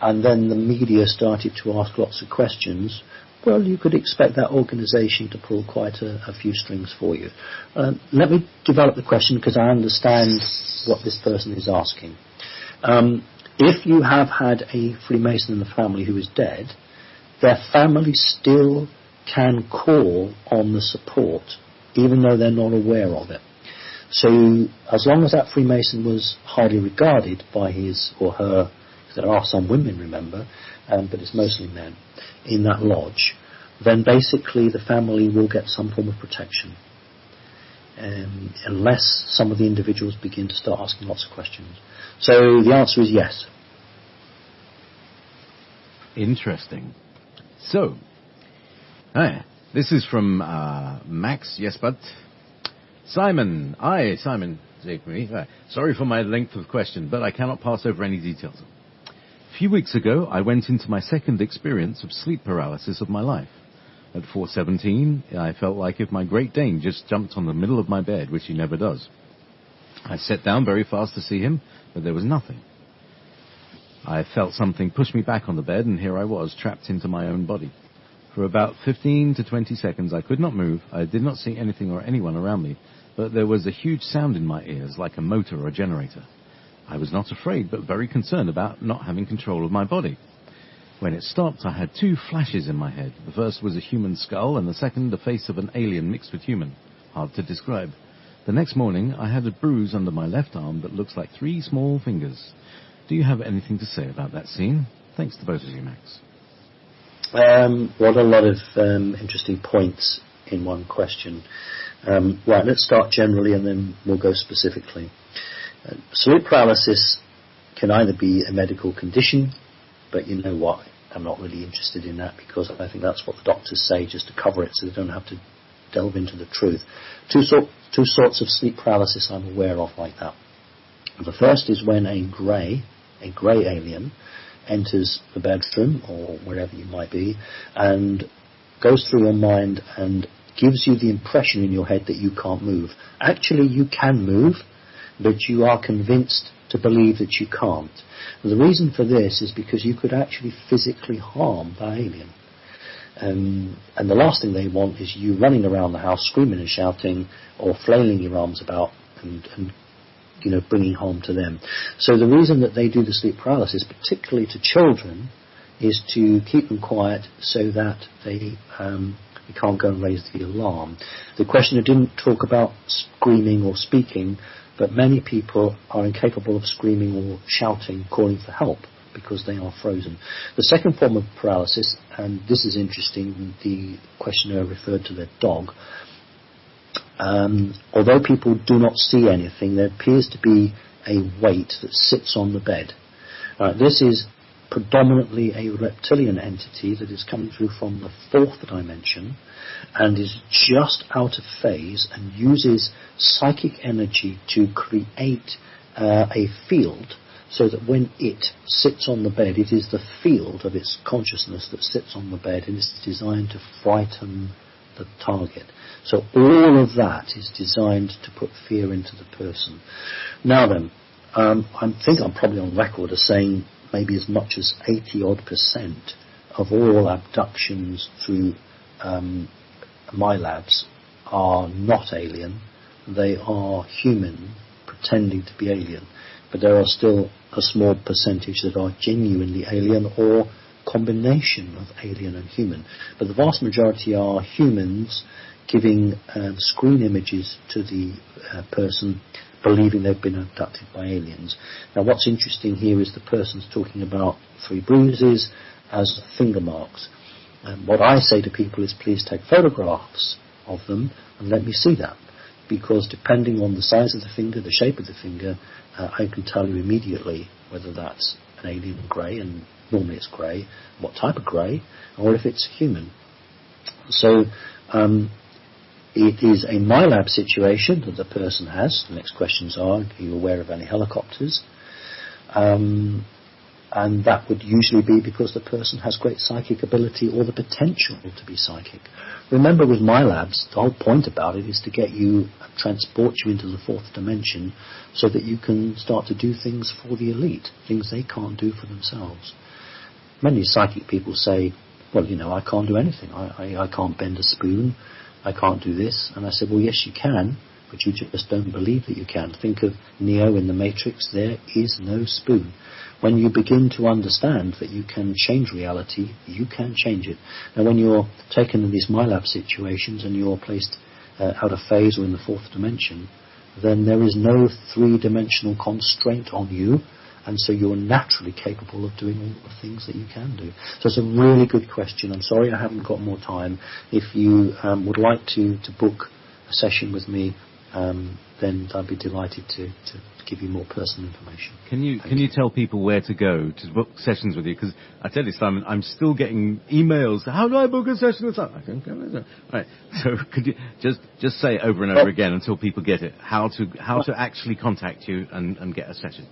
and then the media started to ask lots of questions, well, you could expect that organisation to pull quite a few strings for you. Let me develop the question because I understand what this person is asking. If you have had a Freemason in the family who is dead, their family still can call on the support, even though they're not aware of it. So as long as that Freemason was highly regarded by his or her, because there are some women, remember, but it's mostly men, in that lodge, then basically the family will get some form of protection, unless some of the individuals begin to start asking lots of questions. So the answer is yes. Interesting. So, this is from Max. Yes, but Simon. Simon. Sorry for my length of question, but I cannot pass over any details. A few weeks ago, I went into my second experience of sleep paralysis of my life. At 4:17, I felt like if my Great Dane just jumped on the middle of my bed, which he never does. I sat down very fast to see him, but there was nothing. I felt something push me back on the bed, and here I was, trapped into my own body. For about 15 to 20 seconds, I could not move. I did not see anything or anyone around me, but there was a huge sound in my ears, like a motor or a generator. I was not afraid, but very concerned about not having control of my body. When it stopped, I had two flashes in my head. The first was a human skull, and the second, the face of an alien mixed with human. Hard to describe. The next morning, I had a bruise under my left arm that looks like 3 small fingers. Do you have anything to say about that scene? Thanks to both of you, Max. What a lot of interesting points in one question. Right, let's start generally and then we'll go specifically. Sleep paralysis can either be a medical condition, but you know what, I'm not really interested in that because I think that's what the doctors say just to cover it so they don't have to delve into the truth. Two sorts of sleep paralysis I'm aware of like that. The first is when a grey alien enters the bedroom or wherever you might be and goes through your mind and gives you the impression in your head that you can't move. Actually, you can move, but you are convinced to believe that you can't. And the reason for this is because you could actually physically harm the alien. And the last thing they want is you running around the house screaming and shouting or flailing your arms about and bringing harm to them. So the reason that they do the sleep paralysis, particularly to children, is to keep them quiet so that they can't go and raise the alarm. The questioner didn't talk about screaming or speaking, but many people are incapable of screaming or shouting, calling for help, because they are frozen. The second form of paralysis, and this is interesting, the questioner referred to their dog. Although people do not see anything, there appears to be a weight that sits on the bed. This is predominantly a reptilian entity that is coming through from the 4th dimension and is just out of phase and uses psychic energy to create a field, so that when it sits on the bed, it is the field of its consciousness that sits on the bed, and it's designed to frighten the target. So all of that is designed to put fear into the person. Now then, I think I'm probably on record as saying maybe as much as 80% of all abductions through my labs are not alien. They are human pretending to be alien. But there are still a small percentage that are genuinely alien or combination of alien and human. But the vast majority are humans giving screen images to the person, believing they've been abducted by aliens. Now what's interesting here is the person's talking about 3 bruises as finger marks. What I say to people is, please take photographs of them and let me see that. Because depending on the size of the finger, the shape of the finger, I can tell you immediately whether that's an alien grey, and normally it's grey, what type of grey, or if it's human. So it is a MyLab situation that the person has. The next questions are you aware of any helicopters? And that would usually be because the person has great psychic ability or the potential to be psychic. Remember, with MyLabs, the whole point about it is to get you, transport you into the 4th dimension so that you can start to do things for the elite, things they can't do for themselves. Many psychic people say, well, you know, I can't do anything. I can't bend a spoon. I can't do this. And I said, well, yes, you can, but you just don't believe that you can. Think of Neo in the Matrix. There is no spoon. When you begin to understand that you can change reality, you can change it. Now, when you're taken in these MyLab situations and you're placed out of phase or in the 4th dimension, then there is no 3-dimensional constraint on you, and so you're naturally capable of doing all the things that you can do. So it's a really good question. I'm sorry I haven't got more time. If you would like to book a session with me, then I'd be delighted to give you more personal information. Can you tell people where to go to book sessions with you? Because I tell you, Simon, I'm still getting emails. How do I book a session with Simon? I don't know. Right. So could you just say over and over again until people get it how to actually contact you and get a session?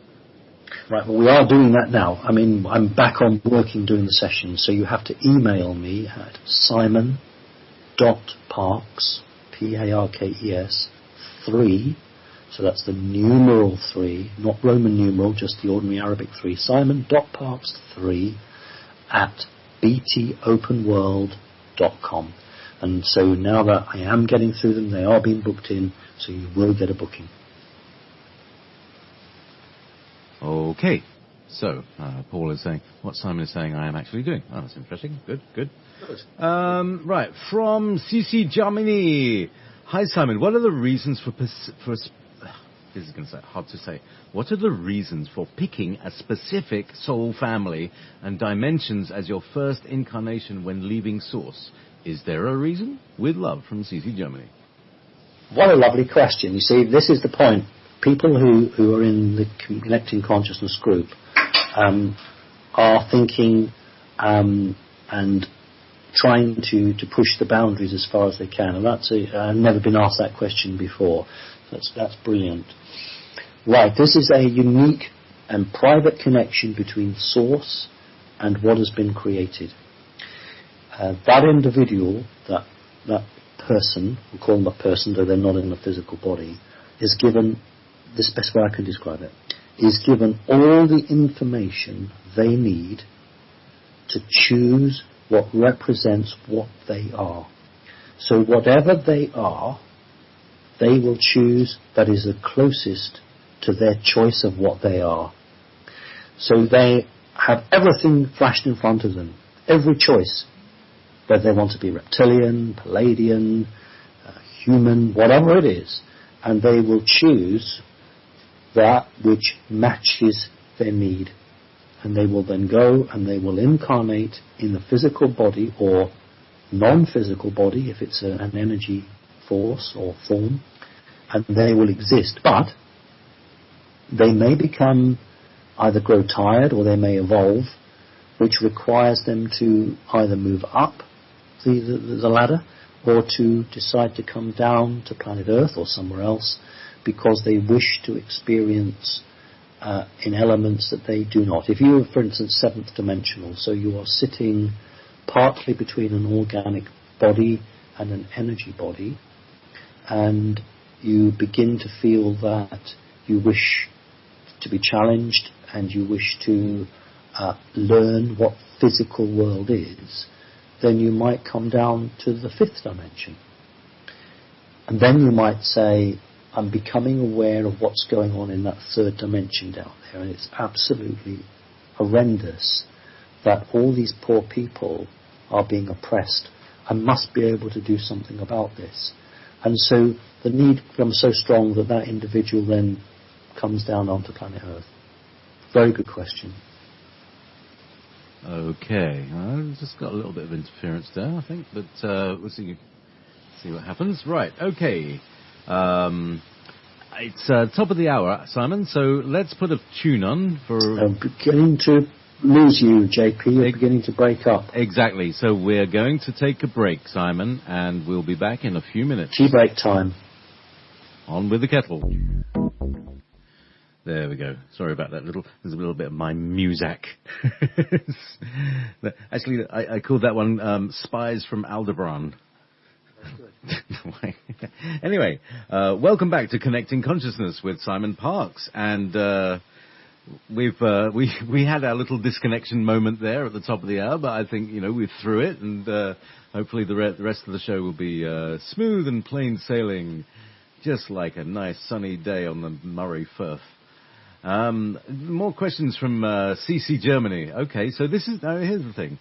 Right. Well, we are doing that now. I mean, I'm back on working doing the sessions, so you have to email me at simon.parkes, Parkes 3. So that's the numeral 3, not Roman numeral, just the ordinary Arabic 3. Simon.parkes3 at btopenworld.com. And so now that I am getting through them, they are being booked in, so you will get a booking. Okay. So, Paul is saying, what Simon is saying I am actually doing. Oh, that's interesting. Good. Right. From CC Germany. Hi, Simon. What are the reasons for this is going to say hard to say. What are the reasons for picking a specific soul family and dimensions as your first incarnation when leaving Source? Is there a reason? With love, from CC Germany. What a lovely question. You see, this is the point. People who are in the Connecting Consciousness group are thinking and trying to push the boundaries as far as they can. And I've never been asked that question before. That's brilliant. Right, this is a unique and private connection between Source and what has been created. That individual, that person, we'll call them a person though they're not in a physical body, is given, this is the best way I can describe it, is given all the information they need to choose what represents what they are. So whatever they are, they will choose that is the closest to their choice of what they are. So they have everything flashed in front of them, every choice, whether they want to be reptilian, Palladian, human, whatever it is, and they will choose that which matches their need. And they will then go and they will incarnate in the physical body or non-physical body, if it's an energy force or form, and they will exist. But they may become, either grow tired or they may evolve, which requires them to either move up the ladder or to decide to come down to planet Earth or somewhere else because they wish to experience in elements that they do not. If you are, for instance, seventh dimensional, so you are sitting partly between an organic body and an energy body, and you begin to feel that you wish to be challenged and you wish to learn what physical world is, then you might come down to the fifth dimension. And then you might say, I'm becoming aware of what's going on in that third dimension down there, and it's absolutely horrendous that all these poor people are being oppressed. I must be able to do something about this. And so the need becomes so strong that that individual then comes down onto planet Earth. Very good question. Okay, I've just got a little bit of interference there, I think, but we'll see what happens. Right, okay. It's top of the hour, Simon, so let's put a tune on for... I'm beginning to lose you, JP. You're beginning to break up. Exactly, so we're going to take a break, Simon, and we'll be back in a few minutes. Tea break time. On with the kettle. There we go. Sorry about that. There's a little bit of my Muzak. Actually, I called that one Spies from Aldebaran. Anyway, welcome back to Connecting Consciousness with Simon Parkes, and we had our little disconnection moment there at the top of the hour, but I think we're through it, and hopefully the rest of the show will be smooth and plain sailing, just like a nice sunny day on the Murray Firth. More questions from CC Germany. Okay, so here's the thing.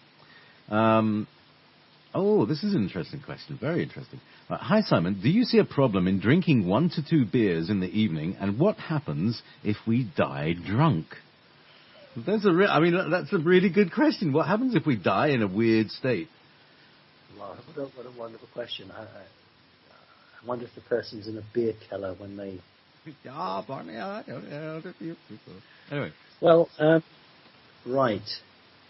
This is an interesting question. Very interesting. Hi, Simon. Do you see a problem in drinking 1 to 2 beers in the evening, and what happens if we die drunk? That's a really good question. What happens if we die in a weird state? Wow, what a wonderful question. I wonder if the person's in a beer cellar when they... Anyway. Well, right.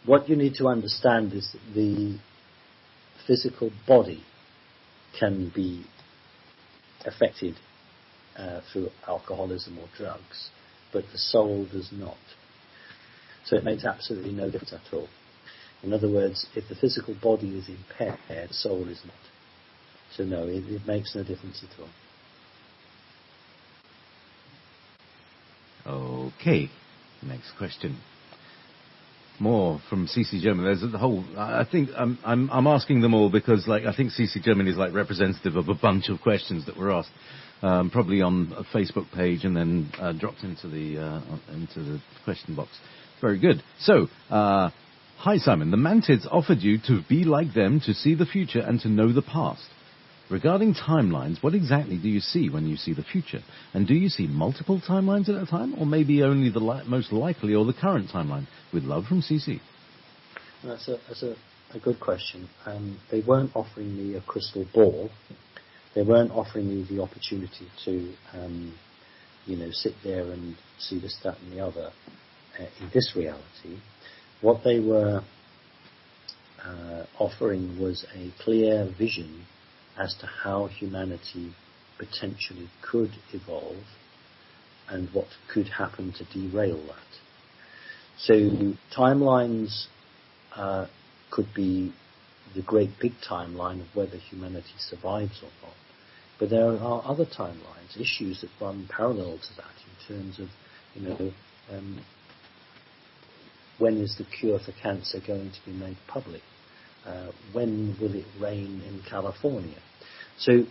What you need to understand is that the physical body can be affected through alcoholism or drugs, but the soul does not. So it makes absolutely no difference at all. In other words, if the physical body is impaired, the soul is not. So no, it makes no difference at all. Okay, next question. More from CC Germany. There's the whole. I think I'm asking them all because, I think CC Germany is representative of a bunch of questions that were asked, probably on a Facebook page and then dropped into the question box. Very good. So, hi Simon. The Mantids offered you to be like them, to see the future and to know the past. Regarding timelines, what exactly do you see when you see the future? And do you see multiple timelines at a time, or maybe only the most likely or the current timeline? With love from CC. That's a good question. They weren't offering me a crystal ball. They weren't offering me the opportunity to, sit there and see this, that, and the other in this reality. What they were offering was a clear vision as to how humanity potentially could evolve and what could happen to derail that. So timelines could be the great big timeline of whether humanity survives or not. But there are other timelines, issues that run parallel to that in terms of, when is the cure for cancer going to be made public? When will it rain in California? So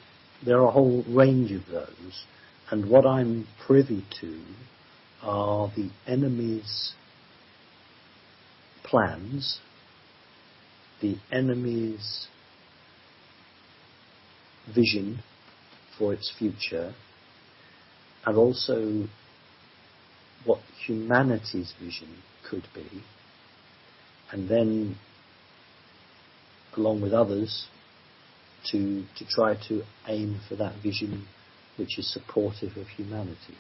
there are a whole range of those, and what I'm privy to are the enemy's plans, the enemy's vision for its future, and also what humanity's vision could be, and then along with others to try to aim for that vision which is supportive of humanity.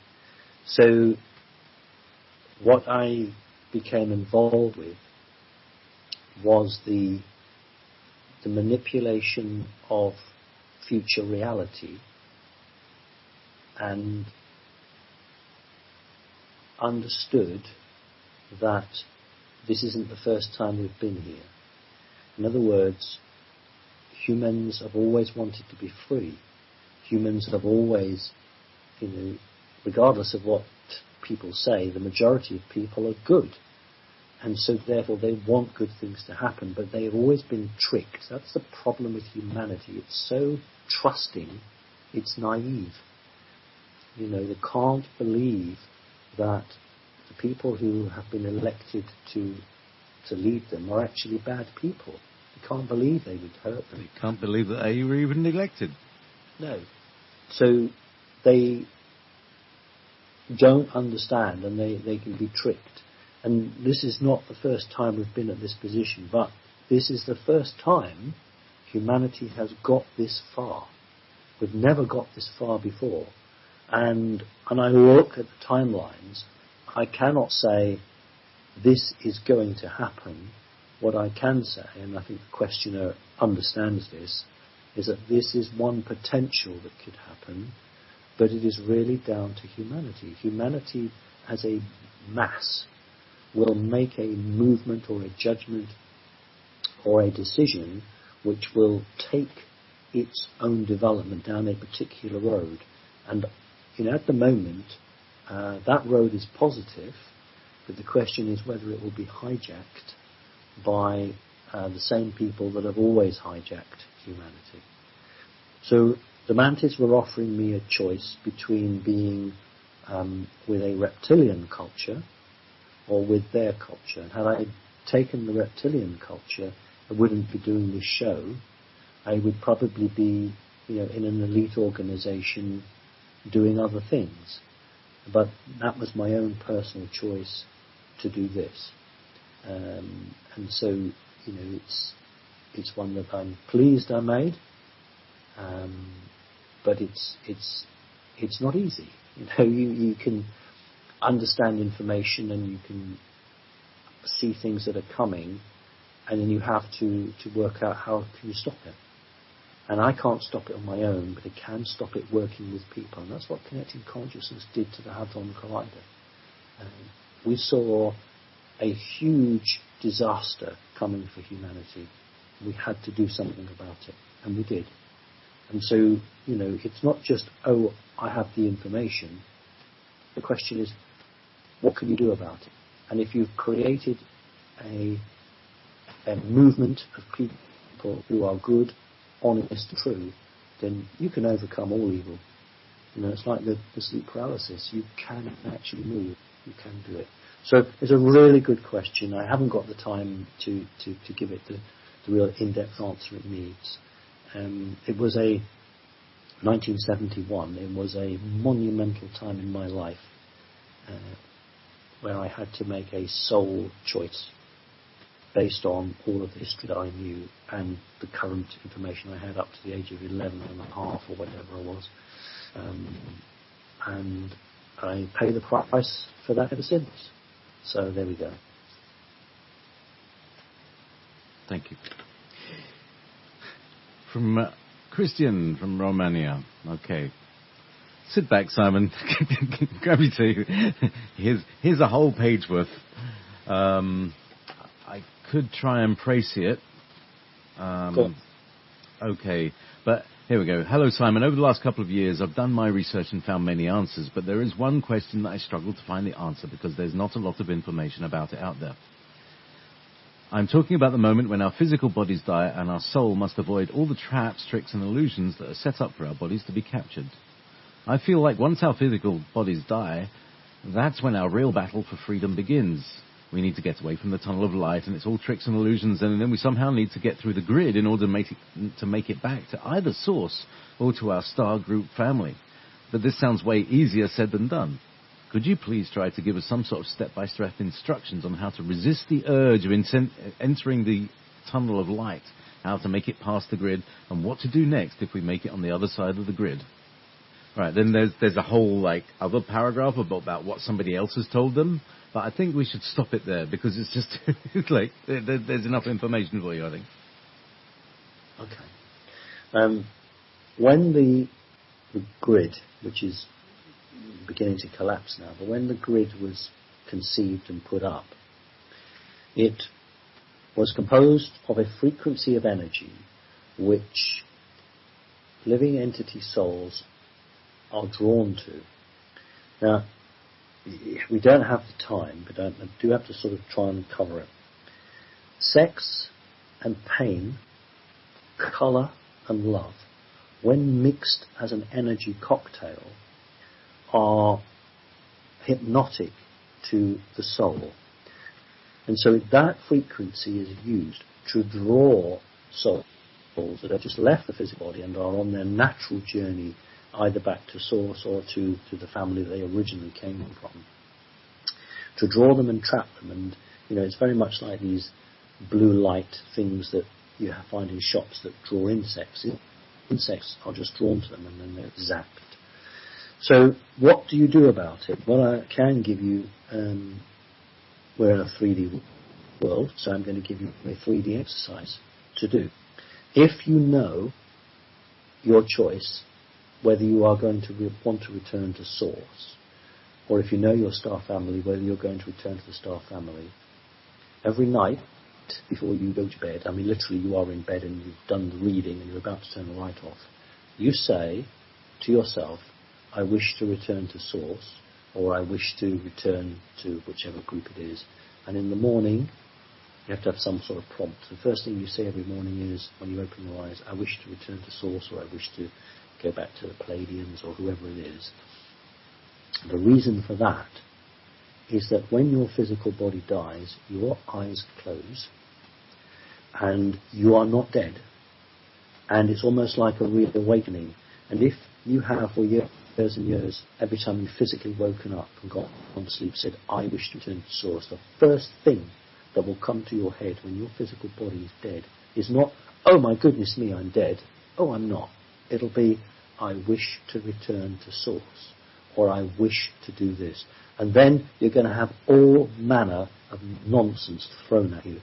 So what I became involved with was the manipulation of future reality and understood that this isn't the first time we've been here. In other words, humans have always wanted to be free. Humans have always, regardless of what people say, the majority of people are good. And so therefore they want good things to happen, but they have always been tricked. That's the problem with humanity. It's so trusting, it's naive. They can't believe that the people who have been elected to lead them are actually bad people. They can't believe they would hurt them. They can't believe that they were even elected. No. So they don't understand, and they can be tricked. And this is not the first time we've been at this position, but this is the first time humanity has got this far. We've never got this far before. And I look at the timelines, I cannot say this is going to happen. What I can say, and I think the questioner understands this, is that this is one potential that could happen, but it is really down to humanity. Humanity as a mass will make a movement or a judgment or a decision which will take its own development down a particular road. And at the moment, that road is positive, but the question is whether it will be hijacked by the same people that have always hijacked humanity. So the Mantis were offering me a choice between being with a reptilian culture or with their culture. And had I taken the reptilian culture, I wouldn't be doing this show. I would probably be, in an elite organization doing other things. But that was my own personal choice to do this. And so, it's one that I'm pleased I made. But it's not easy. You can understand information and you can see things that are coming, and then you have to work out how can you stop it. And I can't stop it on my own, but it can stop it working with people. And that's what Connecting Consciousness did to the Hadron Collider. We saw a huge disaster coming for humanity. We had to do something about it, and we did. And so, it's not just, I have the information. The question is, what can you do about it? And if you've created a movement of people who are good, honest, true, then you can overcome all evil. It's like the sleep paralysis. You can actually move. You can do it. So it's a really good question. I haven't got the time to give it the real in-depth answer it needs. It was 1971. It was a monumental time in my life where I had to make a soul choice based on all of the history that I knew and the current information I had up to the age of 11 and a half or whatever I was. And I pay the price for that ever since. So there we go. Thank you. From Christian from Romania. Okay. Sit back, Simon. Grab your tea. Here's a whole page worth. I could try and précis it. Cool. Okay, but here we go. Hello, Simon. Over the last couple of years, I've done my research and found many answers, but there is one question that I struggle to find the answer because there's not a lot of information about it out there. I'm talking about the moment when our physical bodies die and our soul must avoid all the traps, tricks and illusions that are set up for our bodies to be captured. I feel like once our physical bodies die, that's when our real battle for freedom begins. We need to get away from the tunnel of light, and it's all tricks and illusions, and then we somehow need to get through the grid in order to make it back to either source or to our star group family. But this sounds way easier said than done. Could you please try to give us some sort of step-by-step instructions on how to resist the urge of entering the tunnel of light, how to make it past the grid, and what to do next if we make it on the other side of the grid? Right, then there's a whole other paragraph about what somebody else has told them, but I think we should stop it there because it's just there's enough information for you, I think. Okay. When the grid, which is beginning to collapse now, but when the grid was conceived and put up, it was composed of a frequency of energy which living entity souls are drawn to. Now, we don't have the time, but I do have to sort of try and cover it. Sex and pain, colour and love, when mixed as an energy cocktail, are hypnotic to the soul. And so that frequency is used to draw souls that have just left the physical body and are on their natural journey either back to source or to the family they originally came from, to draw them and trap them. And it's very much like these blue light things that you find in shops that draw insects. Insects are just drawn to them and then they're zapped. So what do you do about it? Well, I can give you, we're in a 3D world, so I'm going to give you a 3D exercise to do. If you know your choice, whether you are going to want to return to source, or if you know your star family, whether you're going to return to the star family, every night before you go to bed, I mean literally you are in bed and you've done the reading and you're about to turn the light off, you say to yourself, I wish to return to source, or I wish to return to whichever group it is. And in the morning, you have to have some sort of prompt. The first thing you say every morning is, when you open your eyes, I wish to return to source, or I wish to go back to the Pleiadians, or whoever it is. The reason for that is that when your physical body dies, your eyes close, and you are not dead. And it's almost like a reawakening. And if you have for years and years, every time you've physically woken up and got on sleep, said, I wish to return to source, the first thing that will come to your head when your physical body is dead is not, oh my goodness me, I'm dead. Oh, I'm not. It'll be, I wish to return to source, or I wish to do this. And then you're going to have all manner of nonsense thrown at you.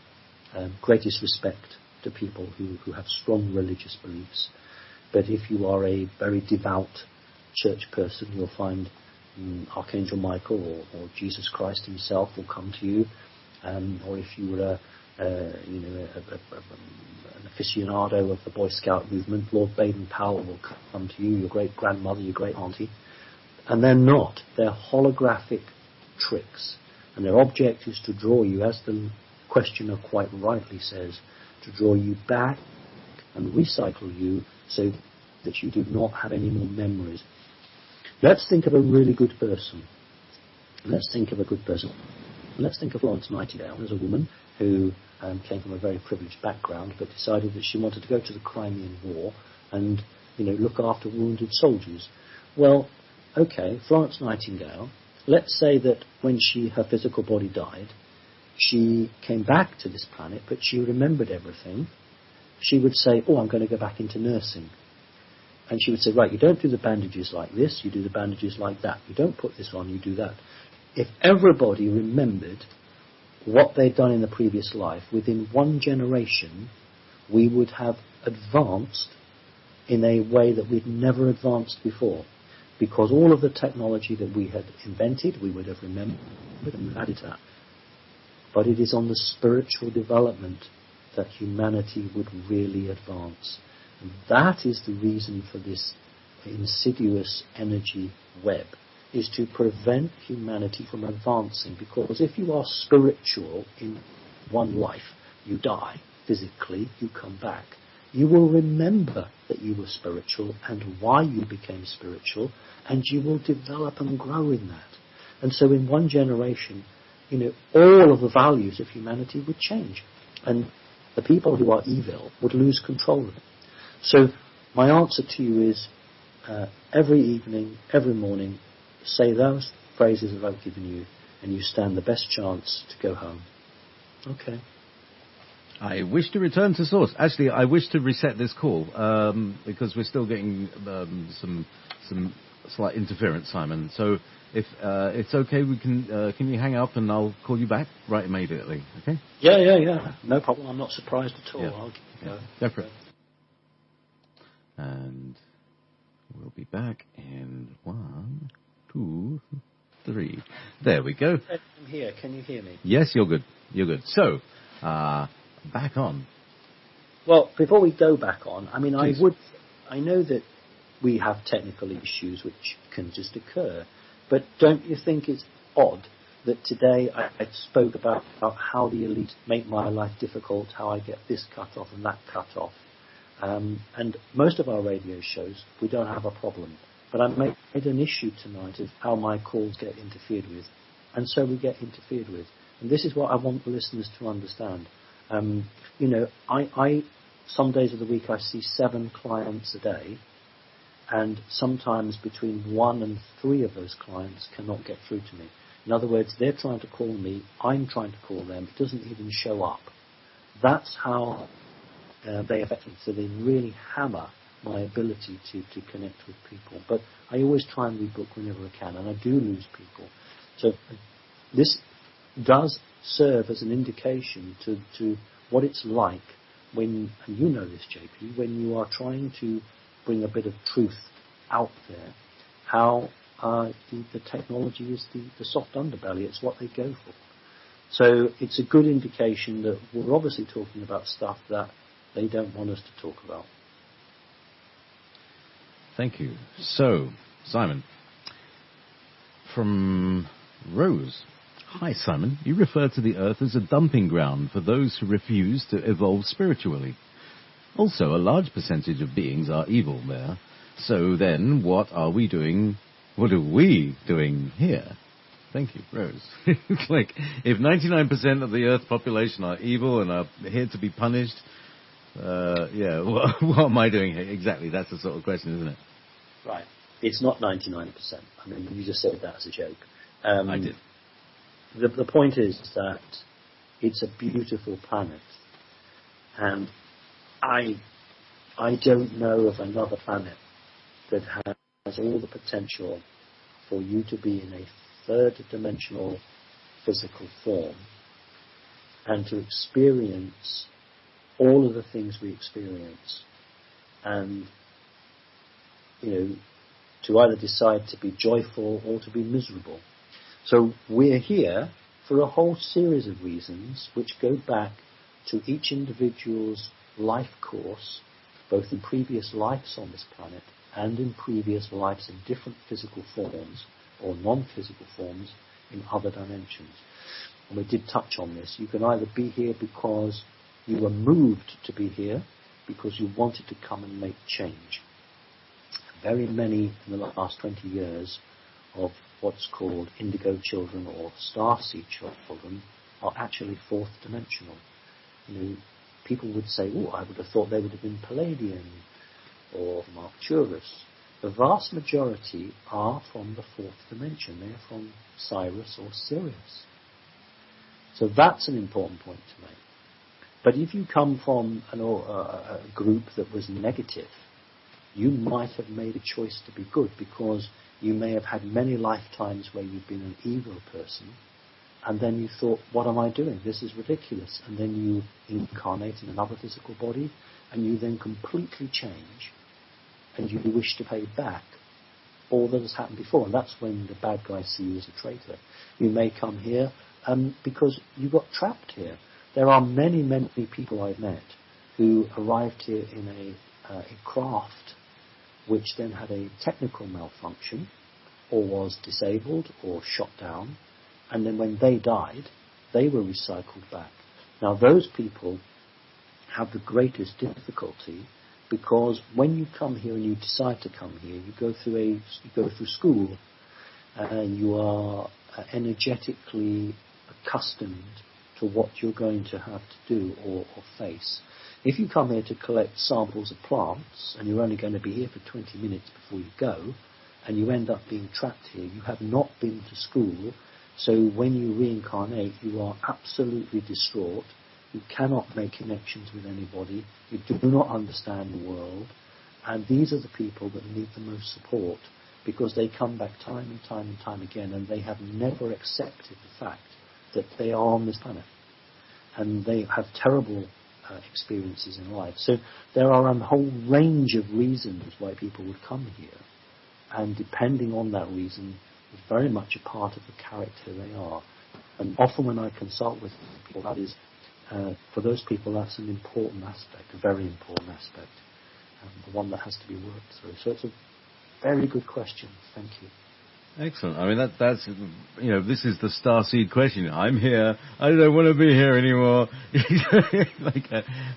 Greatest respect to people who have strong religious beliefs. But if you are a very devout church person, you'll find Archangel Michael or Jesus Christ himself will come to you. Or if you were an aficionado of the Boy Scout movement, Lord Baden-Powell will come to you, your great-grandmother, your great-auntie. And they're not. They're holographic tricks. And their object is to draw you, as the questioner quite rightly says, to draw you back and recycle you so that you do not have any more memories. Let's think of a really good person. Let's think of Florence Nightingale as a woman who came from a very privileged background but decided that she wanted to go to the Crimean War and look after wounded soldiers. Well, okay, Florence Nightingale, let's say that when her physical body died, she came back to this planet, but she remembered everything. She would say, I'm going to go back into nursing. And she would say, right, you don't do the bandages like this, you do the bandages like that. You don't put this on, you do that. If everybody remembered what they'd done in the previous life, within one generation, we would have advanced in a way that we'd never advanced before. Because all of the technology that we had invented, we would have remembered and added to that. But it is on the spiritual development that humanity would really advance. And that is the reason for this insidious energy web, is to prevent humanity from advancing. Because if you are spiritual in one life, you die physically, you come back. You will remember that you were spiritual and why you became spiritual, and you will develop and grow in that. And so in one generation, all of the values of humanity would change. And the people who are evil would lose control of it. So my answer to you is, every evening, every morning, say those phrases that I've given you, and you stand the best chance to go home. Okay. I wish to return to source. Actually, I wish to reset this call because we're still getting some slight interference, Simon. So if it's okay, we can you hang up and I'll call you back right immediately. Okay? Yeah. No problem. I'm not surprised at all. Yeah. Go for it. And we'll be back in 1, 2, 3. There we go. I'm here. Can you hear me? Yes, you're good. You're good. So, back on. Well, before we go back on, I mean, Please. I know that we have technical issues which can just occur, but don't you think it's odd that today I spoke about how the elite make my life difficult, how I get this cut off and that cut off, and most of our radio shows we don't have a problem, but I made an issue tonight of how my calls get interfered with, and so we get interfered with, and this is what I want the listeners to understand. You know, I some days of the week I see 7 clients a day, and sometimes between 1 and 3 of those clients cannot get through to me. In other words, they're trying to call me, I'm trying to call them, it doesn't even show up. That's how they affect me. So they really hammer my ability to connect with people. But I always try and rebook whenever I can, and I do lose people. So this does serve as an indication to what it's like when, and you know this, JP, when you are trying to bring a bit of truth out there, how the technology is the soft underbelly. It's what they go for. So it's a good indication that we're obviously talking about stuff that they don't want us to talk about. Thank you. So, Simon, from Rose. Hi, Simon. You refer to the Earth as a dumping ground for those who refuse to evolve spiritually. Also, a large percentage of beings are evil there. So then, what are we doing? What are we doing here? Thank you, Rose. It's like, if 99% of the Earth population are evil and are here to be punished, what am I doing here? Exactly, that's the sort of question, isn't it? Right. It's not 99%. I mean, you just said that as a joke. I did. The point is that it's a beautiful planet, and I don't know of another planet that has all the potential for you to be in a third-dimensional physical form and to experience all of the things we experience, and to either decide to be joyful or to be miserable. So we're here for a whole series of reasons which go back to each individual's life course, both in previous lives on this planet and in previous lives in different physical forms or non-physical forms in other dimensions. And we did touch on this. You can either be here because you were moved to be here, because you wanted to come and make change. Very many in the last 20 years of what's called indigo children or starseed children are actually fourth dimensional. People would say, I would have thought they would have been Palladian or from Arcturus. The vast majority are from the fourth dimension. They're from Sirius or Sirius. So that's an important point to make. But if you come from a group that was negative, you might have made a choice to be good, because you may have had many lifetimes where you've been an evil person, and then you thought, what am I doing? This is ridiculous. And then you incarnate in another physical body, and you then completely change, and you wish to pay back all that has happened before. And that's when the bad guys see you as a traitor. You may come here because you got trapped here. There are many, many people I've met who arrived here in a craft which then had a technical malfunction, or was disabled or shot down, and then when they died, they were recycled back. Now those people have the greatest difficulty, because when you come here and you decide to come here, you go through school, and you are energetically accustomed to what you're going to have to do or face. If you come here to collect samples of plants, and you're only going to be here for 20 minutes before you go, and you end up being trapped here, you have not been to school, so when you reincarnate, you are absolutely distraught. You cannot make connections with anybody. You do not understand the world. And these are the people that need the most support, because they come back time and time and time again, and they have never accepted the fact that they are on this planet. And they have terrible experiences in life. So there are a whole range of reasons why people would come here. And depending on that reason, is very much a part of the character they are. And often when I consult with people, that is, for those people, that's an important aspect, a very important aspect, the one that has to be worked through. So it's a very good question. Thank you. Excellent. I mean, that's, this is the starseed question. I'm here. I don't want to be here anymore.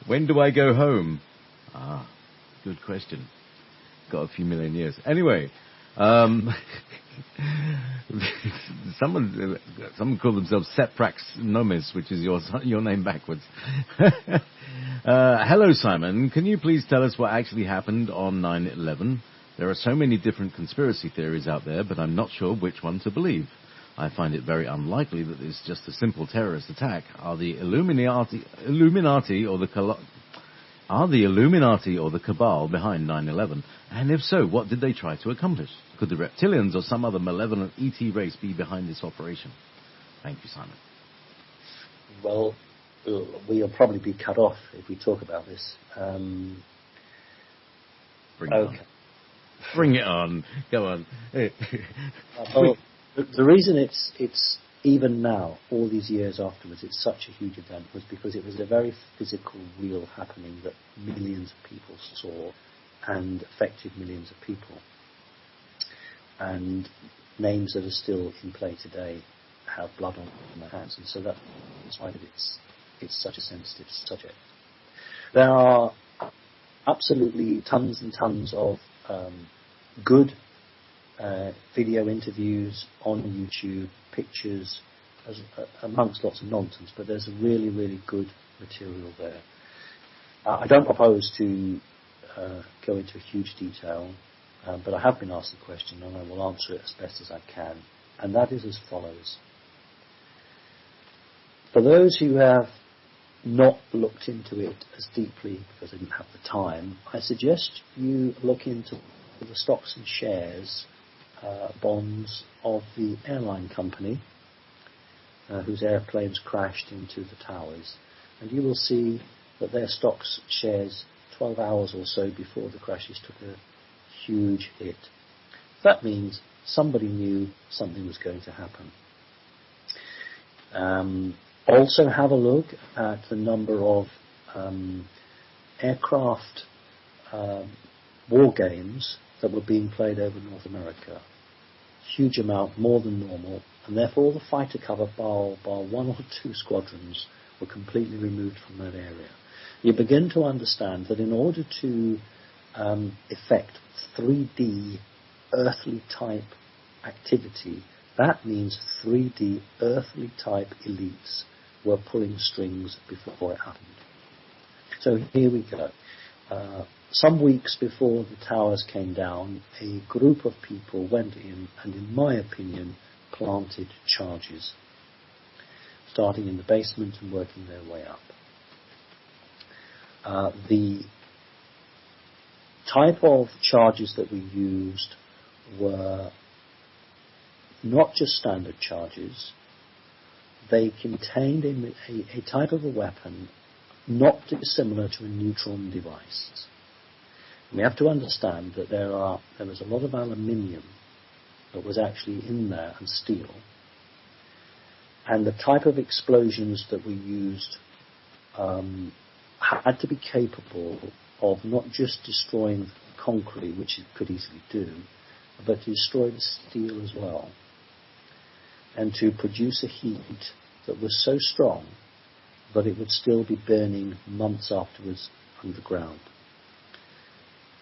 When do I go home? Good question. Got a few million years. Anyway, someone called themselves Seprax Nomis, which is your name backwards. Hello, Simon. Can you please tell us what actually happened on 9/11? There are so many different conspiracy theories out there, but I'm not sure which one to believe. I find it very unlikely that it's just a simple terrorist attack. Are the Illuminati or the Cabal behind 9/11? And if so, what did they try to accomplish? Could the reptilians or some other malevolent ET race be behind this operation? Thank you, Simon. Well, we'll probably be cut off if we talk about this. Bring it on. Bring it on. Go on. Well, the reason it's even now, all these years afterwards, it's such a huge event was because it was a very physical, real happening that millions of people saw and affected millions of people. And names that are still in play today have blood on their hands, and so that's why it's such a sensitive subject. There are absolutely tons and tons of good video interviews on YouTube, pictures, amongst lots of nonsense, but there's really, really good material there. I don't propose to go into huge detail, but I have been asked the question and I will answer it as best as I can, and that is as follows. For those who have not looked into it as deeply because they didn't have the time, I suggest you look into the stocks and shares, bonds of the airline company whose airplanes crashed into the towers, and you will see that their stocks shares 12 hours or so before the crashes took a huge hit. That means somebody knew something was going to happen. Also have a look at the number of aircraft war games that were being played over North America. Huge amount, more than normal, and therefore all the fighter cover bar one or two squadrons were completely removed from that area. You begin to understand that in order to effect 3D earthly type activity, that means 3D earthly type elites were pulling strings before it happened. So here we go. Some weeks before the towers came down, a group of people went in and, in my opinion, planted charges, starting in the basement and working their way up. The type of charges that we used were not just standard charges. They contained a type of a weapon not dissimilar to a neutron device. We have to understand that there was a lot of aluminium that was actually in there and steel, and the type of explosions that we used had to be capable of not just destroying the concrete, which it could easily do, but to destroy the steel as well, and to produce a heat that was so strong that it would still be burning months afterwards underground.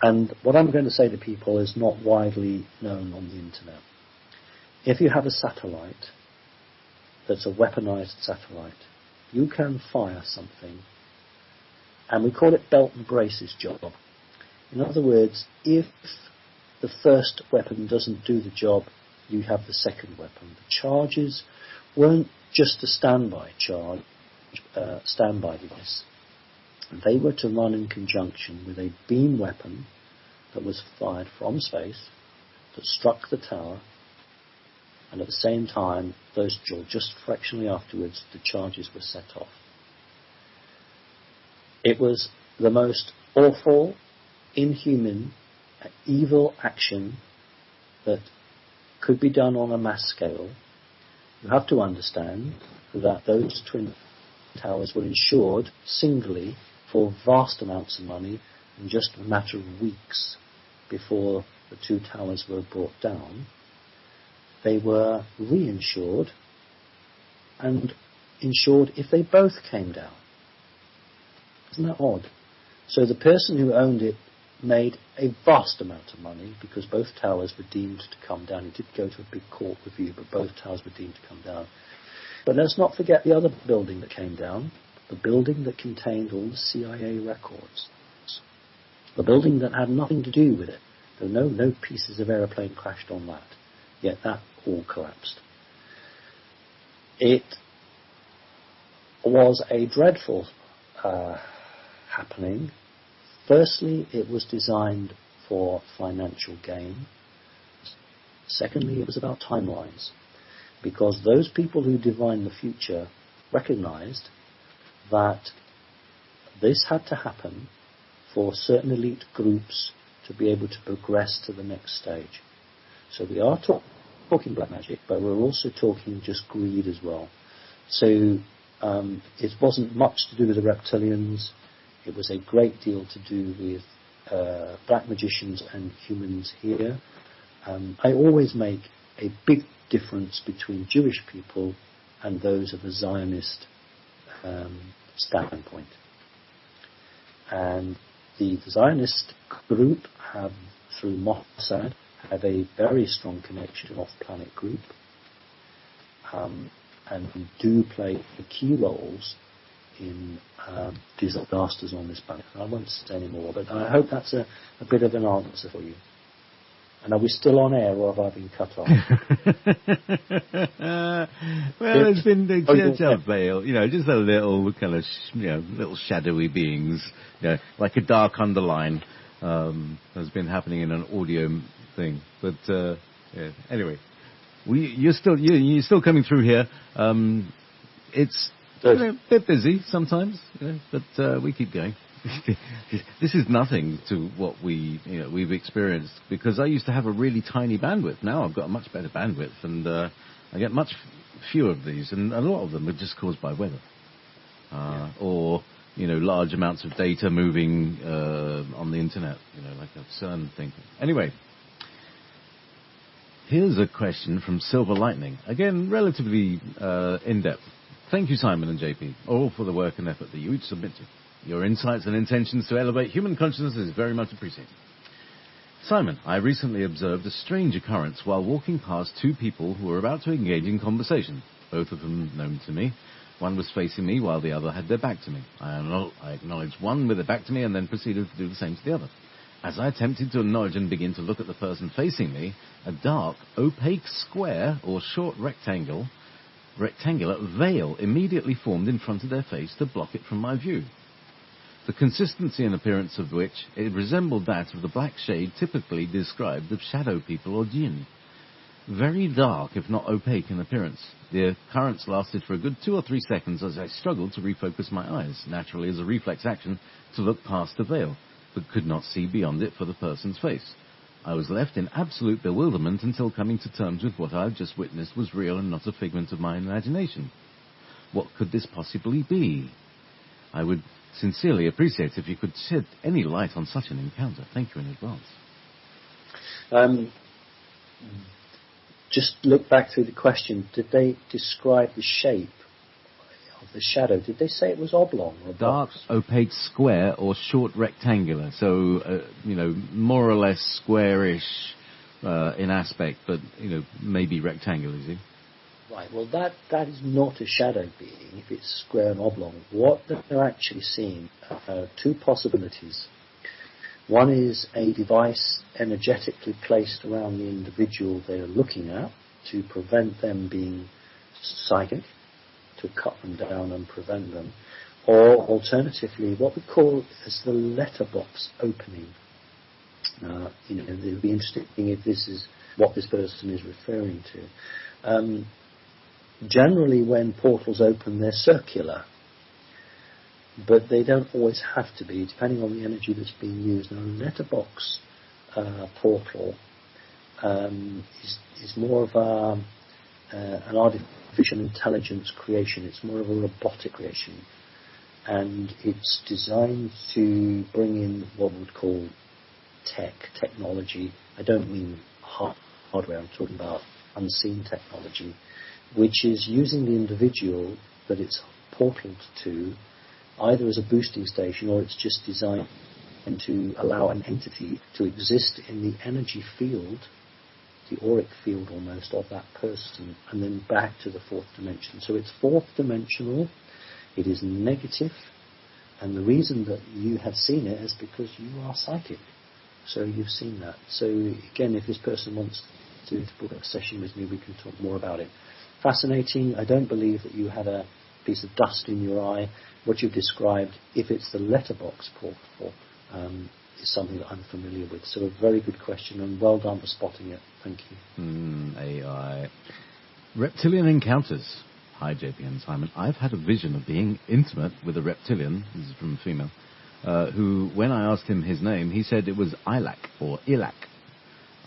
And what I'm going to say to people is not widely known on the internet. If you have a satellite that's a weaponized satellite, you can fire something, and we call it belt and braces job. In other words, if the first weapon doesn't do the job, you have the second weapon. The charges weren't just a standby charge, standby device. They were to run in conjunction with a beam weapon that was fired from space that struck the tower, and at the same time, just fractionally afterwards, the charges were set off. It was the most awful, inhuman, evil action that could be done on a mass scale, you have to understand that those twin towers were insured singly for vast amounts of money in just a matter of weeks before the two towers were brought down. They were reinsured and insured if they both came down. Isn't that odd? So the person who owned it made a vast amount of money because both towers were deemed to come down. It did go to a big court review, but both towers were deemed to come down. But let's not forget the other building that came down, the building that contained all the CIA records. The building that had nothing to do with it. There were no pieces of aeroplane crashed on that. Yet that all collapsed. It was a dreadful happening. Firstly, it was designed for financial gain. Secondly, it was about timelines, because those people who divine the future recognized that this had to happen for certain elite groups to be able to progress to the next stage. So we are talking black magic, but we're also talking just greed as well. So it wasn't much to do with the reptilians. It was a great deal to do with black magicians and humans here. I always make a big difference between Jewish people and those of a Zionist standpoint. And the Zionist group have, through Mossad, have a very strong connection to off-planet group, and do play key roles in disasters on this planet. I won't say any more, but I hope that's a bit of an answer for you. And are we still on air, or have I been cut off? Well, it's been the church of Vale, just a little kind of, little shadowy beings, like a dark underline has been happening in an audio thing. But anyway, you're still coming through here. It's a bit busy sometimes, but we keep going. This is nothing to what we've experienced, because I used to have a really tiny bandwidth. Now I've got a much better bandwidth, and I get much fewer of these, and a lot of them are just caused by weather, or large amounts of data moving on the internet, like a CERN thing. Anyway, here's a question from Silver Lightning, again relatively in depth. Thank you, Simon and JP, all for the work and effort that you each submit to. Your insights and intentions to elevate human consciousness is very much appreciated. Simon, I recently observed a strange occurrence while walking past two people who were about to engage in conversation, both of them known to me. One was facing me while the other had their back to me. I acknowledged one with their back to me and then proceeded to do the same to the other. As I attempted to acknowledge and begin to look at the person facing me, a dark, opaque square or short rectangular veil immediately formed in front of their face to block it from my view. The consistency and appearance of which it resembled that of the black shade typically described of shadow people or jinn. Very dark, if not opaque in appearance. The occurrence lasted for a good 2 or 3 seconds as I struggled to refocus my eyes, naturally as a reflex action, to look past the veil, but could not see beyond it for the person's face. I was left in absolute bewilderment until coming to terms with what I had just witnessed was real and not a figment of my imagination. What could this possibly be? I would sincerely appreciate if you could shed any light on such an encounter. Thank you in advance. Just look back through the question. Did they describe the shape of the shadow? Did they say it was oblong or dark, box? Opaque square or short rectangular? So, more or less squarish in aspect, but, maybe rectangular, you see? Right, well that is not a shadow being if it's square and oblong. What they're actually seeing are two possibilities. One is a device energetically placed around the individual they're looking at to prevent them being psychic, to cut them down and prevent them. Or alternatively, what we call as the letterbox opening. It would be interesting if this is what this person is referring to. Generally, when portals open, they're circular, but they don't always have to be, depending on the energy that's being used. Now, a letterbox portal is more of an artificial intelligence creation. It's more of a robotic creation, and it's designed to bring in what we would call technology. I don't mean hardware. I'm talking about unseen technology, which is using the individual that it's portaled to, either as a boosting station, or it's just designed to allow an entity to exist in the energy field, the auric field almost, of that person, and then back to the fourth dimension. So it's fourth dimensional, it is negative, and the reason that you have seen it is because you are psychic. So you've seen that. So again, if this person wants to book a session with me, we can talk more about it. Fascinating. I don't believe that you had a piece of dust in your eye. What you've described, if it's the letterbox portal, is something that I'm familiar with. So a very good question, and well done for spotting it. Thank you. AI. Reptilian encounters. Hi, JP and Simon. I've had a vision of being intimate with a reptilian, this is from a female, who, when I asked him his name, he said it was Ilak, or Ilak.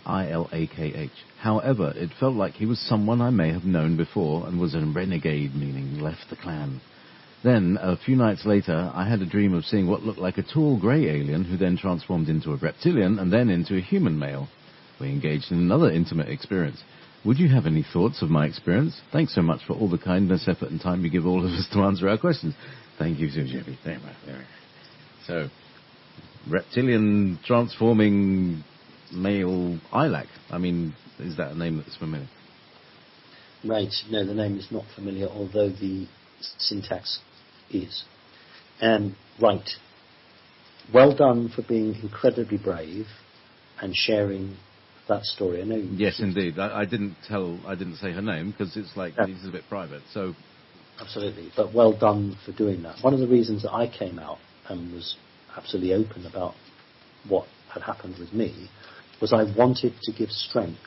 Ilakh. However, it felt like he was someone I may have known before and was a renegade, meaning left the clan. Then, a few nights later, I had a dream of seeing what looked like a tall grey alien who then transformed into a reptilian and then into a human male. We engaged in another intimate experience. Would you have any thoughts of my experience? Thanks so much for all the kindness, effort and time you give all of us to answer our questions. Thank you, Sujebi. There we go. So, reptilian transforming male Ilak. I mean, is that a name that's familiar? Right. No, the name is not familiar, although the syntax is. Right. Well done for being incredibly brave and sharing that story. I know. Yes, indeed. I didn't say her name because it's like this is a bit private. So. Absolutely. But well done for doing that. One of the reasons that I came out and was absolutely open about what had happened with me was I wanted to give strength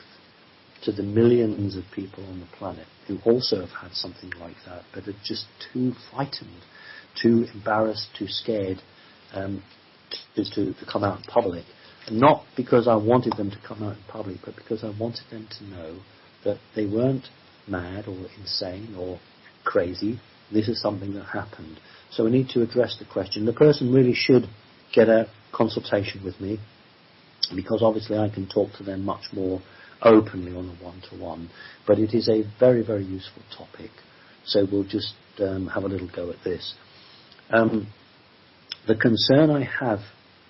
to the millions of people on the planet who also have had something like that, but are just too frightened, too embarrassed, too scared to come out in public. And not because I wanted them to come out in public, but because I wanted them to know that they weren't mad or insane or crazy. This is something that happened. So we need to address the question. The person really should get a consultation with me, because obviously I can talk to them much more openly on a one-to-one, but it is a very, very useful topic. So we'll just have a little go at this. The concern I have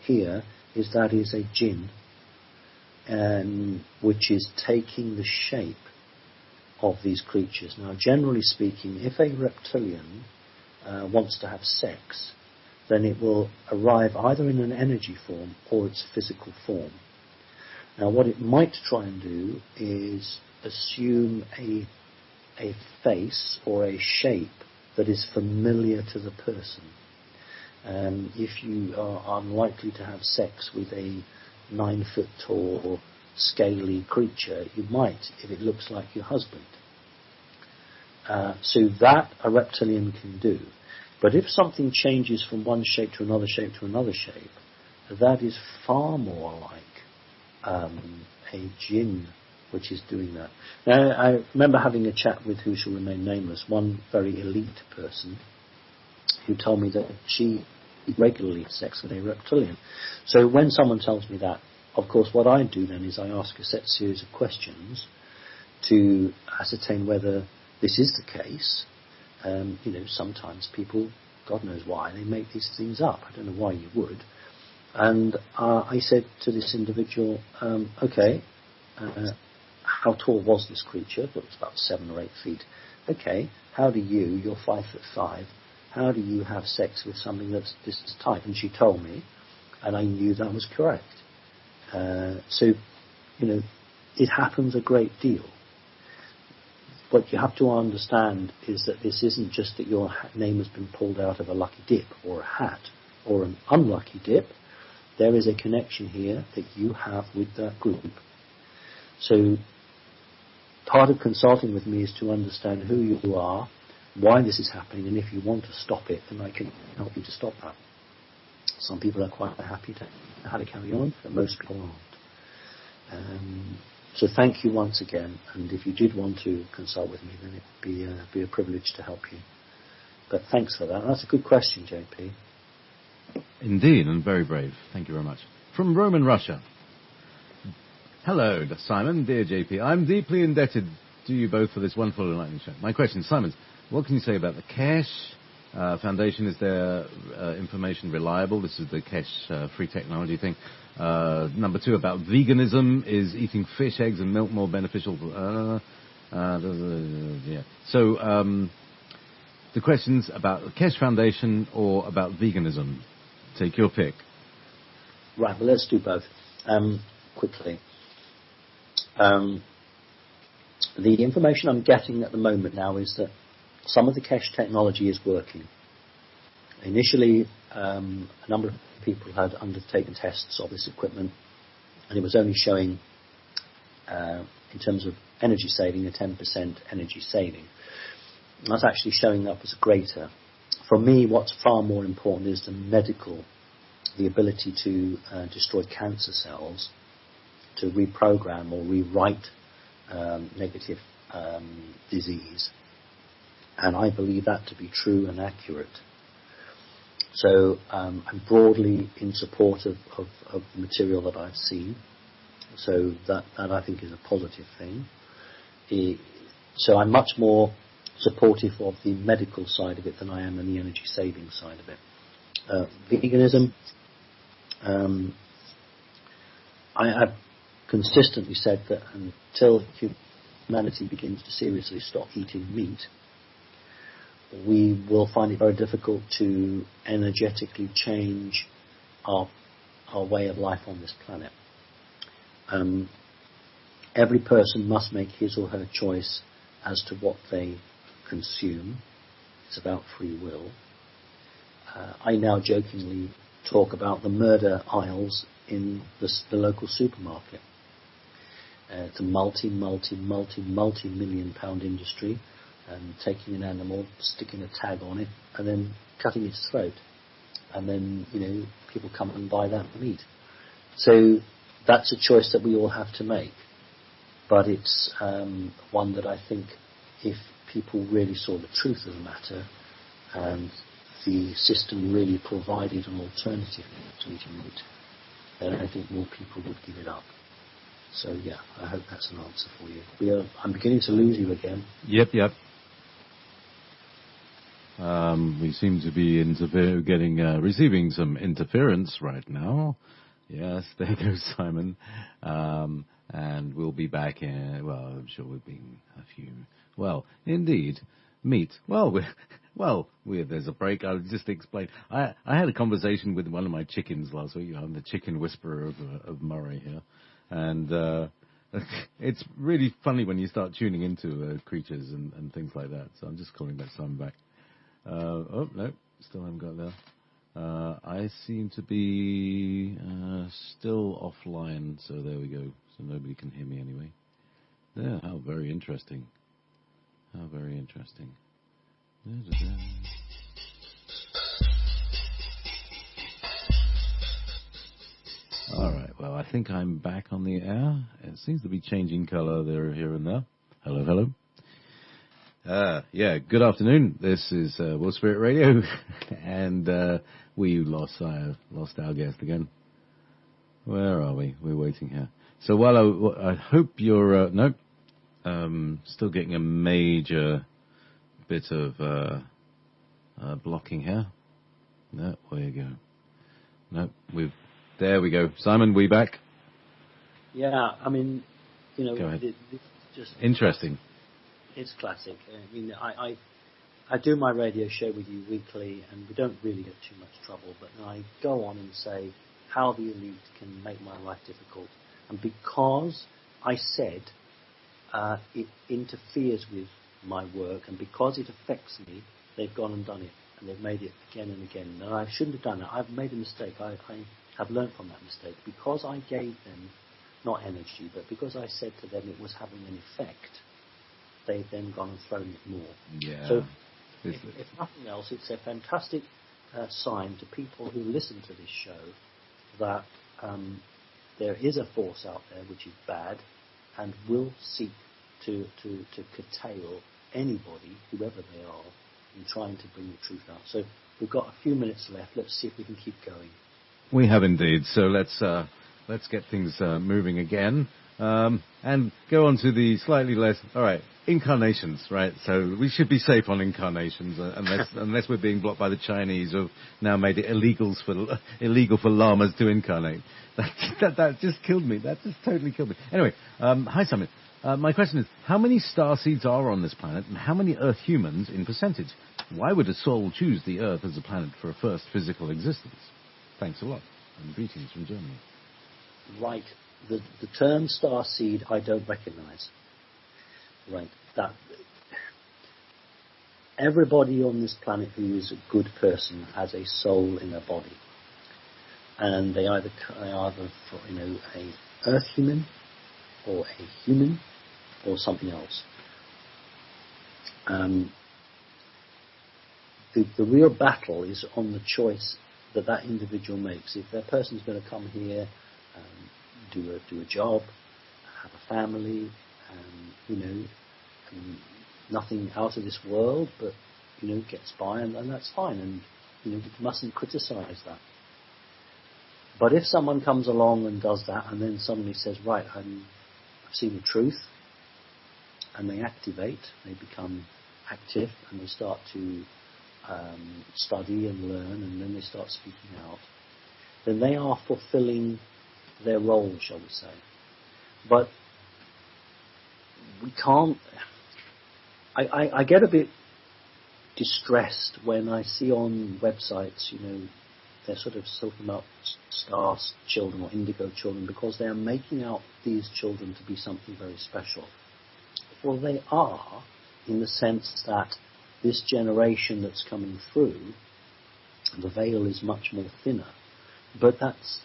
here is that is a jinn, which is taking the shape of these creatures. Now, generally speaking, if a reptilian wants to have sex, then it will arrive either in an energy form or its physical form. Now, what it might try and do is assume a face or a shape that is familiar to the person. If you are unlikely to have sex with a 9-foot-tall, scaly creature, you might if it looks like your husband. So that a reptilian can do. But if something changes from one shape to another shape to another shape, that is far more like a jinn which is doing that. Now, I remember having a chat with, who shall remain nameless, one very elite person who told me that she regularly had sex with a reptilian. So when someone tells me that, of course what I do then is I ask a series of questions to ascertain whether this is the case. Sometimes people, God knows why, they make these things up. I don't know why you would. And I said to this individual, okay, how tall was this creature? That was about 7 or 8 feet. Okay, how do you're 5'5", how do you have sex with something that's this type? And she told me, and I knew that was correct. So, it happens a great deal. What you have to understand is that this isn't just that your name has been pulled out of a lucky dip or a hat or an unlucky dip. There is a connection here that you have with that group. So part of consulting with me is to understand who you are, why this is happening, and if you want to stop it, then I can help you to stop that. Some people are quite happy to how to carry on, but most people aren't. So thank you once again, and if you did want to consult with me, then it would be a privilege to help you. But thanks for that. That's a good question, JP. Indeed, and very brave. Thank you very much. From Rome in Russia. Hello, Simon, dear JP. I'm deeply indebted to you both for this wonderful enlightening show. My question, Simon, what can you say about the Keshe Foundation? Is their information reliable? This is the Keshe free technology thing. Number 2, about veganism. Is eating fish, eggs, and milk more beneficial? Yeah. So, the questions about the Keshe Foundation or about veganism. Take your pick. Right, well, let's do both. Quickly. The information I'm getting at the moment now is that some of the Keshe technology is working. Initially, a number of people had undertaken tests of this equipment, and it was only showing, in terms of energy saving, a 10% energy saving. And that's actually showing up as greater. For me, what's far more important is the ability to destroy cancer cells, to reprogram or rewrite negative disease. And I believe that to be true and accurate. So I'm broadly in support of the material that I've seen. So that I think is a positive thing. So I'm much more supportive of the medical side of it than I am on the energy saving side of it. Veganism, I've consistently said that until humanity begins to seriously stop eating meat, we will find it very difficult to energetically change our way of life on this planet. Every person must make his or her choice as to what they consume. It's about free will. I now jokingly talk about the murder aisles in the local supermarket. It's a multi-million pound industry, and taking an animal, sticking a tag on it, and then cutting its throat. And then, people come and buy that meat. So that's a choice that we all have to make. But it's one that I think if people really saw the truth of the matter and the system really provided an alternative to eating meat, then I think more people would give it up. So yeah, I hope that's an answer for you. I'm beginning to lose you again. Yep. We seem to be receiving some interference right now. Yes, there goes Simon. And we'll be back in, I'm sure we'll be a few. Well, indeed, meat. There's a break. I'll just explain. I had a conversation with one of my chickens last week. I'm the chicken whisperer of Murray here. And it's really funny when you start tuning into creatures and things like that. So I'm just calling that Simon back. No, still haven't got there. I seem to be still offline, so there we go. So nobody can hear me anyway. There, how very interesting. How very interesting. All right, well, I think I'm back on the air. It seems to be changing color there, here and there. Hello. Good afternoon. This is Will Spirit Radio, and we lost our guest again. Where are we? We're waiting here. So while I hope you're still getting a major bit of blocking here. No, where you go? No, there we go. Simon, we back? Yeah, I mean, Go ahead. It's just interesting. It's classic. I mean, I do my radio show with you weekly, and we don't really get too much trouble, but I go on and say how the elite can make my life difficult. And because I said it interferes with my work, and because it affects me, they've gone and done it, and they've made it again and again. And I shouldn't have done it. I've made a mistake. I have learned from that mistake. Because I gave them, not energy, but because I said to them it was having an effect, they've then gone and thrown it more. Yeah. So, if nothing else, it's a fantastic sign to people who listen to this show that there is a force out there which is bad, and will seek to curtail anybody, whoever they are, in trying to bring the truth out. So we've got a few minutes left. Let's see if we can keep going. We have indeed. So let's get things moving again, and go on to the slightly less. All right, incarnations. Right. So we should be safe on incarnations, unless we're being blocked by the Chinese, who've now made it illegal for llamas to incarnate. That just killed me. That just totally killed me. Anyway, hi Simon. My question is, how many starseeds are on this planet, and how many Earth humans in percentage? Why would a soul choose the Earth as a planet for a first physical existence? Thanks a lot, and greetings from Germany. Right. The term starseed I don't recognise. Right. That everybody on this planet who is a good person has a soul in their body, and they either a Earth human, or a human, or something else. The real battle is on the choice that individual makes. If that person's going to come here, do a job, have a family, nothing out of this world, but gets by, and that's fine, and we mustn't criticise that. But if someone comes along and does that, and then suddenly says, right, I've seen the truth, and they activate, they become active, and they start to study and learn, and then they start speaking out, then they are fulfilling their role, shall we say. But we can't. I get a bit distressed when I see on websites, they're sort of talking about star children or indigo children, because they are making out these children to be something very special. Well, they are, in the sense that this generation that's coming through, the veil is much more thinner. But that's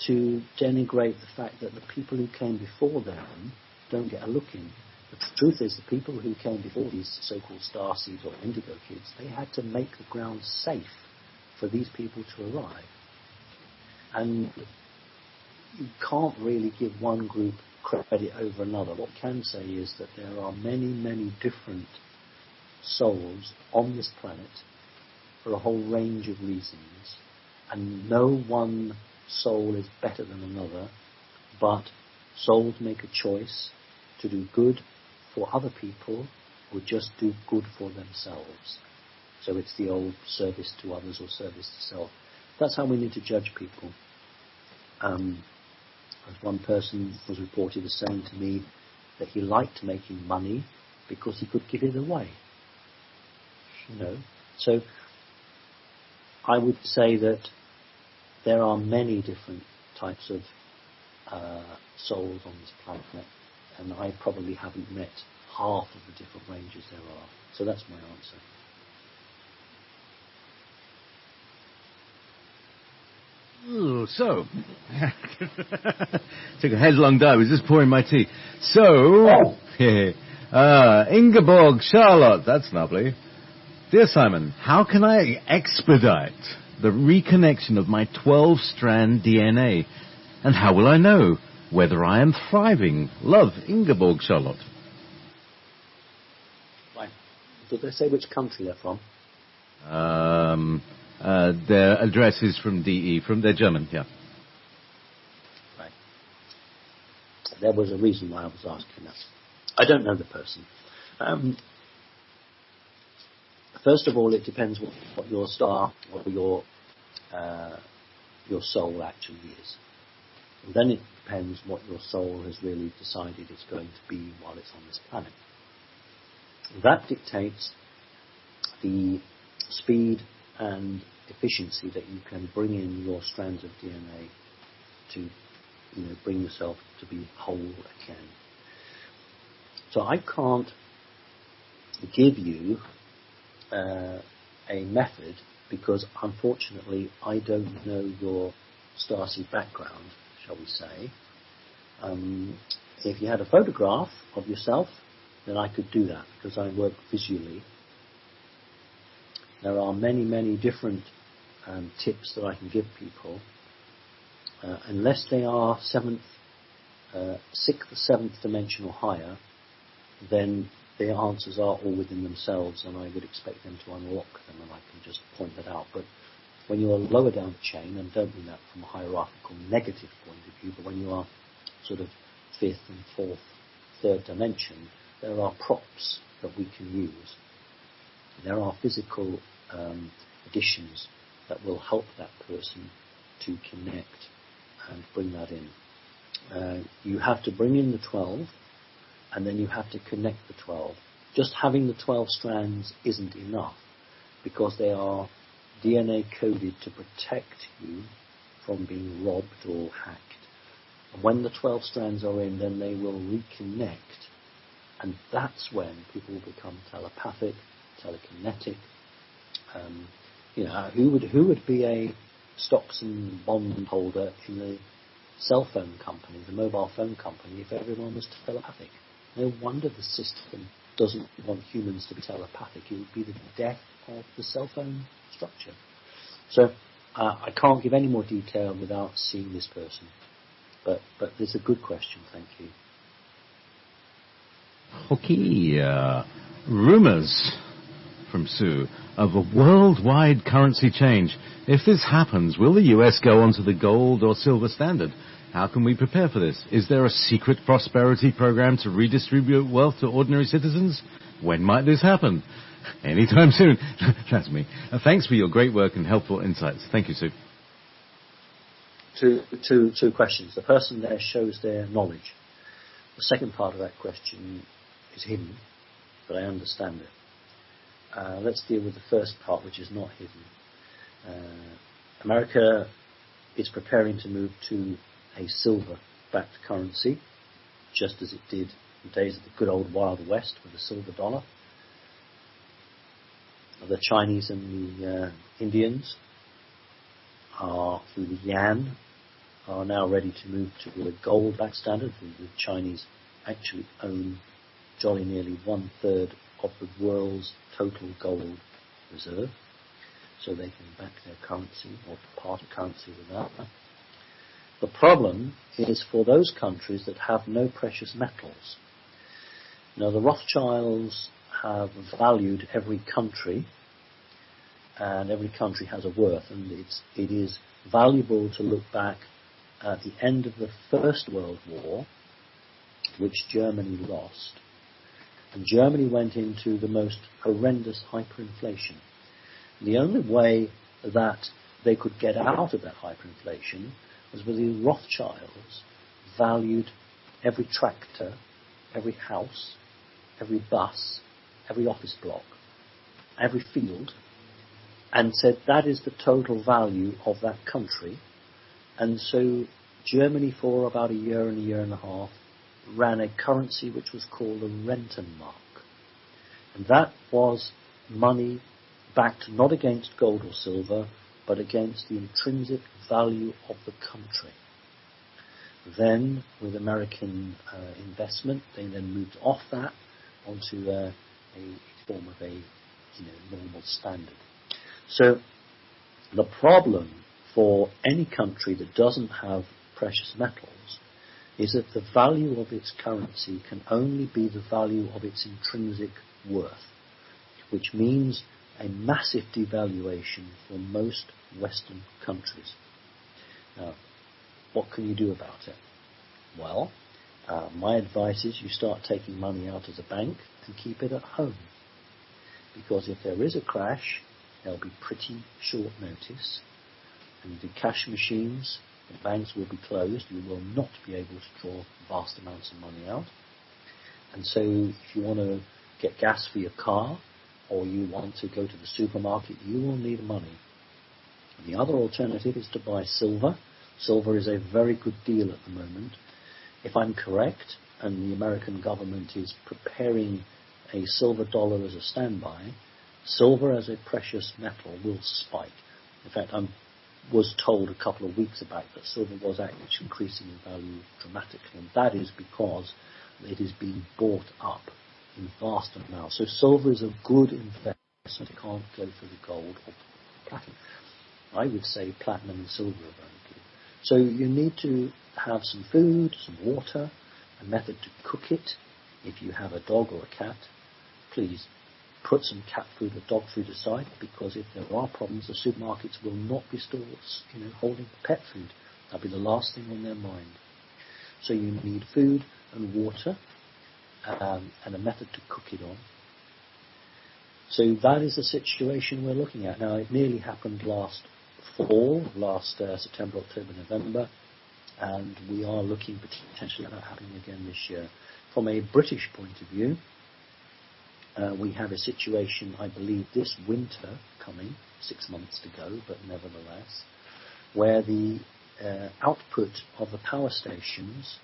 to denigrate the fact that the people who came before them don't get a look in. The truth is, the people who came before these so-called starseeds or indigo kids, they had to make the ground safe for these people to arrive. And you can't really give one group credit over another. What we can say is that there are many, many different souls on this planet for a whole range of reasons, and no one soul is better than another, but souls make a choice to do good for other people or just do good for themselves. So it's the old service to others or service to self. That's how we need to judge people. As one person was reported as saying to me that he liked making money because he could give it away. So I would say that there are many different types of souls on this planet, and I probably haven't met half of the different ranges there are. So that's my answer. Ooh, so, took a headlong dive. I was just pouring my tea. So, Ingeborg Charlotte, that's lovely. Dear Simon, how can I expedite the reconnection of my 12-strand DNA? And how will I know whether I am thriving? Love, Ingeborg Charlotte. Right. Did they say which country they're from? Their address is from DE, they're German, yeah. Right. There was a reason why I was asking that. I don't know the person. First of all, it depends what your star or your soul actually is. And then it depends what your soul has really decided it's going to be while it's on this planet. That dictates the speed and efficiency that you can bring in your strands of DNA to, bring yourself to be whole again. So I can't give you a method because, unfortunately, I don't know your starseed background, shall we say. If you had a photograph of yourself, then I could do that because I work visually. There are many, many different tips that I can give people. Unless they are 7th sixth, seventh dimension or higher, then the answers are all within themselves, and I would expect them to unlock them, and I can just point that out. But when you are lower down the chain, and don't mean that from a hierarchical negative point of view, but when you are sort of fifth and fourth, third dimension, there are props that we can use. There are physical additions that will help that person to connect and bring that in. You have to bring in the 12, and then you have to connect the 12. Just having the 12 strands isn't enough, because they are DNA coded to protect you from being robbed or hacked. And when the 12 strands are in, then they will reconnect, and that's when people will become telepathic, telekinetic. Who would be a stocks and bond holder in the cell phone company, the mobile phone company, if everyone was telepathic? No wonder the system doesn't want humans to be telepathic. It would be the death of the cell phone structure. So I can't give any more detail without seeing this person. But there's a good question, thank you. Okay, rumours from Sue of a worldwide currency change. If this happens, will the US go onto the gold or silver standard? How can we prepare for this? Is there a secret prosperity program to redistribute wealth to ordinary citizens? When might this happen? Anytime soon. That's me. Thanks for your great work and helpful insights. Thank you, Sue. Two questions. The person there shows their knowledge. The second part of that question is hidden, but I understand it. Let's deal with the first part, which is not hidden. America is preparing to move to a silver-backed currency, just as it did in the days of the good old Wild West with the silver dollar. The Chinese and the Indians are, through the yuan, are now ready to move to a gold-backed standard. The Chinese actually own jolly nearly 1/3 of the world's total gold reserve, so they can back their currency or part of currency with that. The problem is for those countries that have no precious metals. Now, the Rothschilds have valued every country, and every country has a worth, and it is valuable to look back at the end of the First World War, which Germany lost. And Germany went into the most horrendous hyperinflation. And the only way that they could get out of that hyperinflation was with the Rothschilds valued every tractor, every house, every bus, every office block, every field, and said that is the total value of that country. And so Germany, for about a year and a half, ran a currency which was called the Rentenmark. And that was money backed not against gold or silver, but against the intrinsic value of the country. Then, with American investment, they then moved off that onto a form of a normal standard. So the problem for any country that doesn't have precious metals is that the value of its currency can only be the value of its intrinsic worth, which means a massive devaluation for most Western countries. Now, what can you do about it? Well, my advice is you start taking money out of the bank and keep it at home. Because if there is a crash, there'll be pretty short notice, and the cash machines, the banks will be closed. You will not be able to draw vast amounts of money out. And so if you want to get gas for your car, or you want to go to the supermarket, you will need money. And the other alternative is to buy silver. Silver is a very good deal at the moment. If I'm correct, and the American government is preparing a silver dollar as a standby, silver as a precious metal will spike. In fact, I was told a couple of weeks back that silver was actually increasing in value dramatically, and that is because it is being bought up in vast amounts. So silver is a good investment. It can't go for the gold or platinum. I would say platinum and silver are very good. So you need to have some food, some water, a method to cook it. If you have a dog or a cat, please put some cat food or dog food aside, because if there are problems, the supermarkets will not be stores, holding pet food. That'll be the last thing on their mind. So you need food and water, and a method to cook it on. So that is the situation we're looking at. Now, it nearly happened last fall, September, October, November, and we are looking potentially at that happening again this year. From a British point of view, we have a situation, I believe, this winter coming, 6 months to go, but nevertheless, where the output of the power stations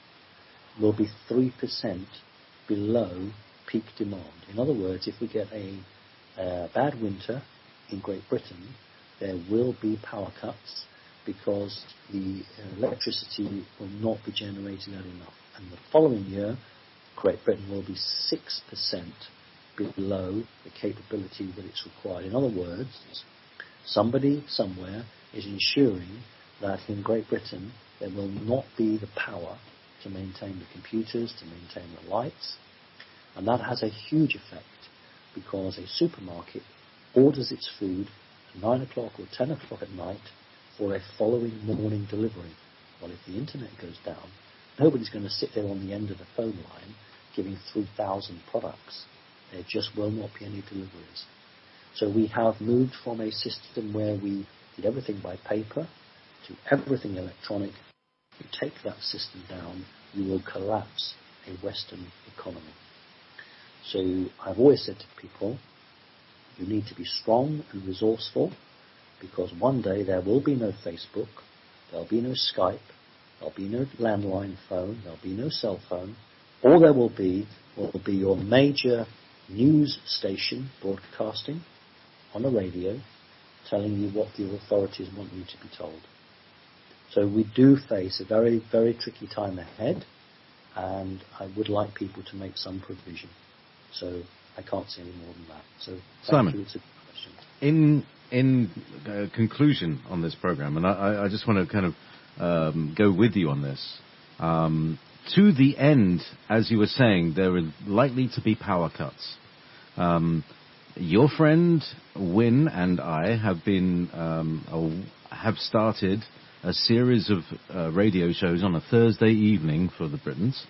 will be 3% below peak demand. In other words, if we get a bad winter in Great Britain, there will be power cuts because the electricity will not be generated at enough. And the following year, Great Britain will be 6% below the capability that it's required. In other words, somebody somewhere is ensuring that in Great Britain there will not be the power to maintain the computers, to maintain the lights, and that has a huge effect because a supermarket orders its food at 9 o'clock or 10 o'clock at night for a following morning delivery. Well, if the internet goes down, nobody's going to sit there on the end of the phone line giving 3,000 products. There just will not be any deliveries. So we have moved from a system where we did everything by paper to everything electronic. If you take that system down, you will collapse a Western economy. So I've always said to people, you need to be strong and resourceful, because one day there will be no Facebook, there'll be no Skype, there'll be no landline phone, there'll be no cell phone. All there will be your major news station broadcasting on the radio, telling you what the authorities want you to be told. So we do face a very, very tricky time ahead, and I would like people to make some provision. So I can't say any more than that. So Simon, thank you. It's a good question. in conclusion on this program, and I just want to kind of go with you on this. To the end, as you were saying, there are likely to be power cuts. Your friend Win and I have started a series of radio shows on a Thursday evening for the Britons.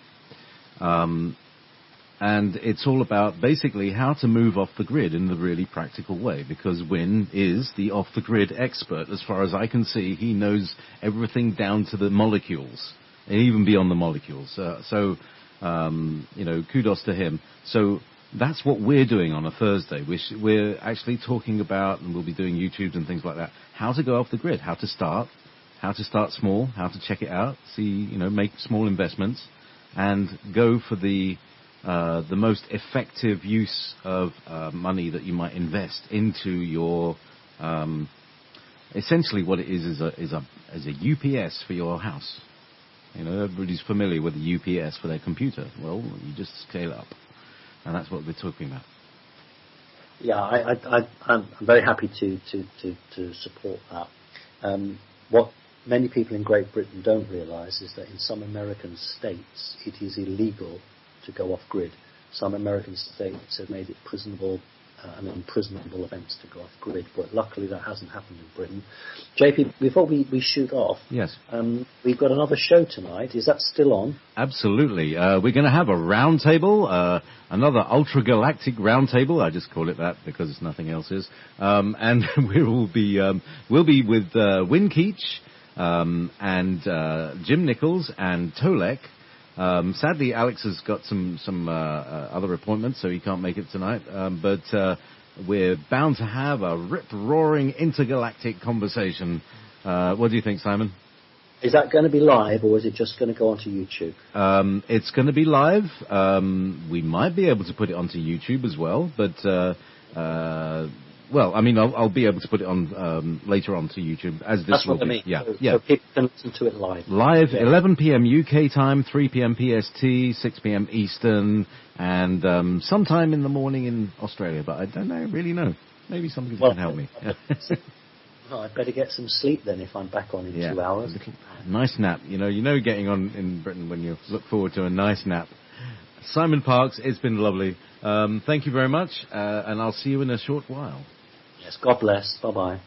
And it's all about basically how to move off the grid in the really practical way, because Win is the off-the-grid expert. As far as I can see, he knows everything down to the molecules, and even beyond the molecules. So, kudos to him. So that's what we're doing on a Thursday. We're actually talking about, and we'll be doing YouTubes and things like that, how to go off the grid, how to start small, how to check it out, make small investments, and go for the most effective use of money that you might invest into your, essentially what it is a UPS for your house. Everybody's familiar with the UPS for their computer. Well, you just scale up, and that's what we're talking about. Yeah, I'm very happy to support that. What many people in Great Britain don't realise is that in some American states it is illegal to go off grid. Some American states have made it an imprisonable offence to go off grid, but luckily that hasn't happened in Britain. JP, before we shoot off, yes, we've got another show tonight. Is that still on? Absolutely. We're going to have a round table, another ultra-galactic round table. I just call it that because nothing else is. And we'll be with Win Keach and Jim Nichols and Tolek. Sadly, Alex has got some other appointments, so he can't make it tonight. But we're bound to have a rip-roaring intergalactic conversation. What do you think, Simon? Is that going to be live, or is it just going to go onto YouTube? It's going to be live. We might be able to put it onto YouTube as well, but I'll be able to put it on later on to YouTube, as this That's will what I be. mean. Yeah, so people can listen to it live. Live, yeah. 11 p.m. UK time, 3 p.m. PST, 6 p.m. Eastern, and sometime in the morning in Australia. But I don't really know. Maybe somebody can help me. Oh, I'd better get some sleep then if I'm back on in 2 hours. Nice nap. You know, getting on in Britain when you look forward to a nice nap. Simon Parkes, it's been lovely. Thank you very much, and I'll see you in a short while. Yes, God bless. Bye-bye.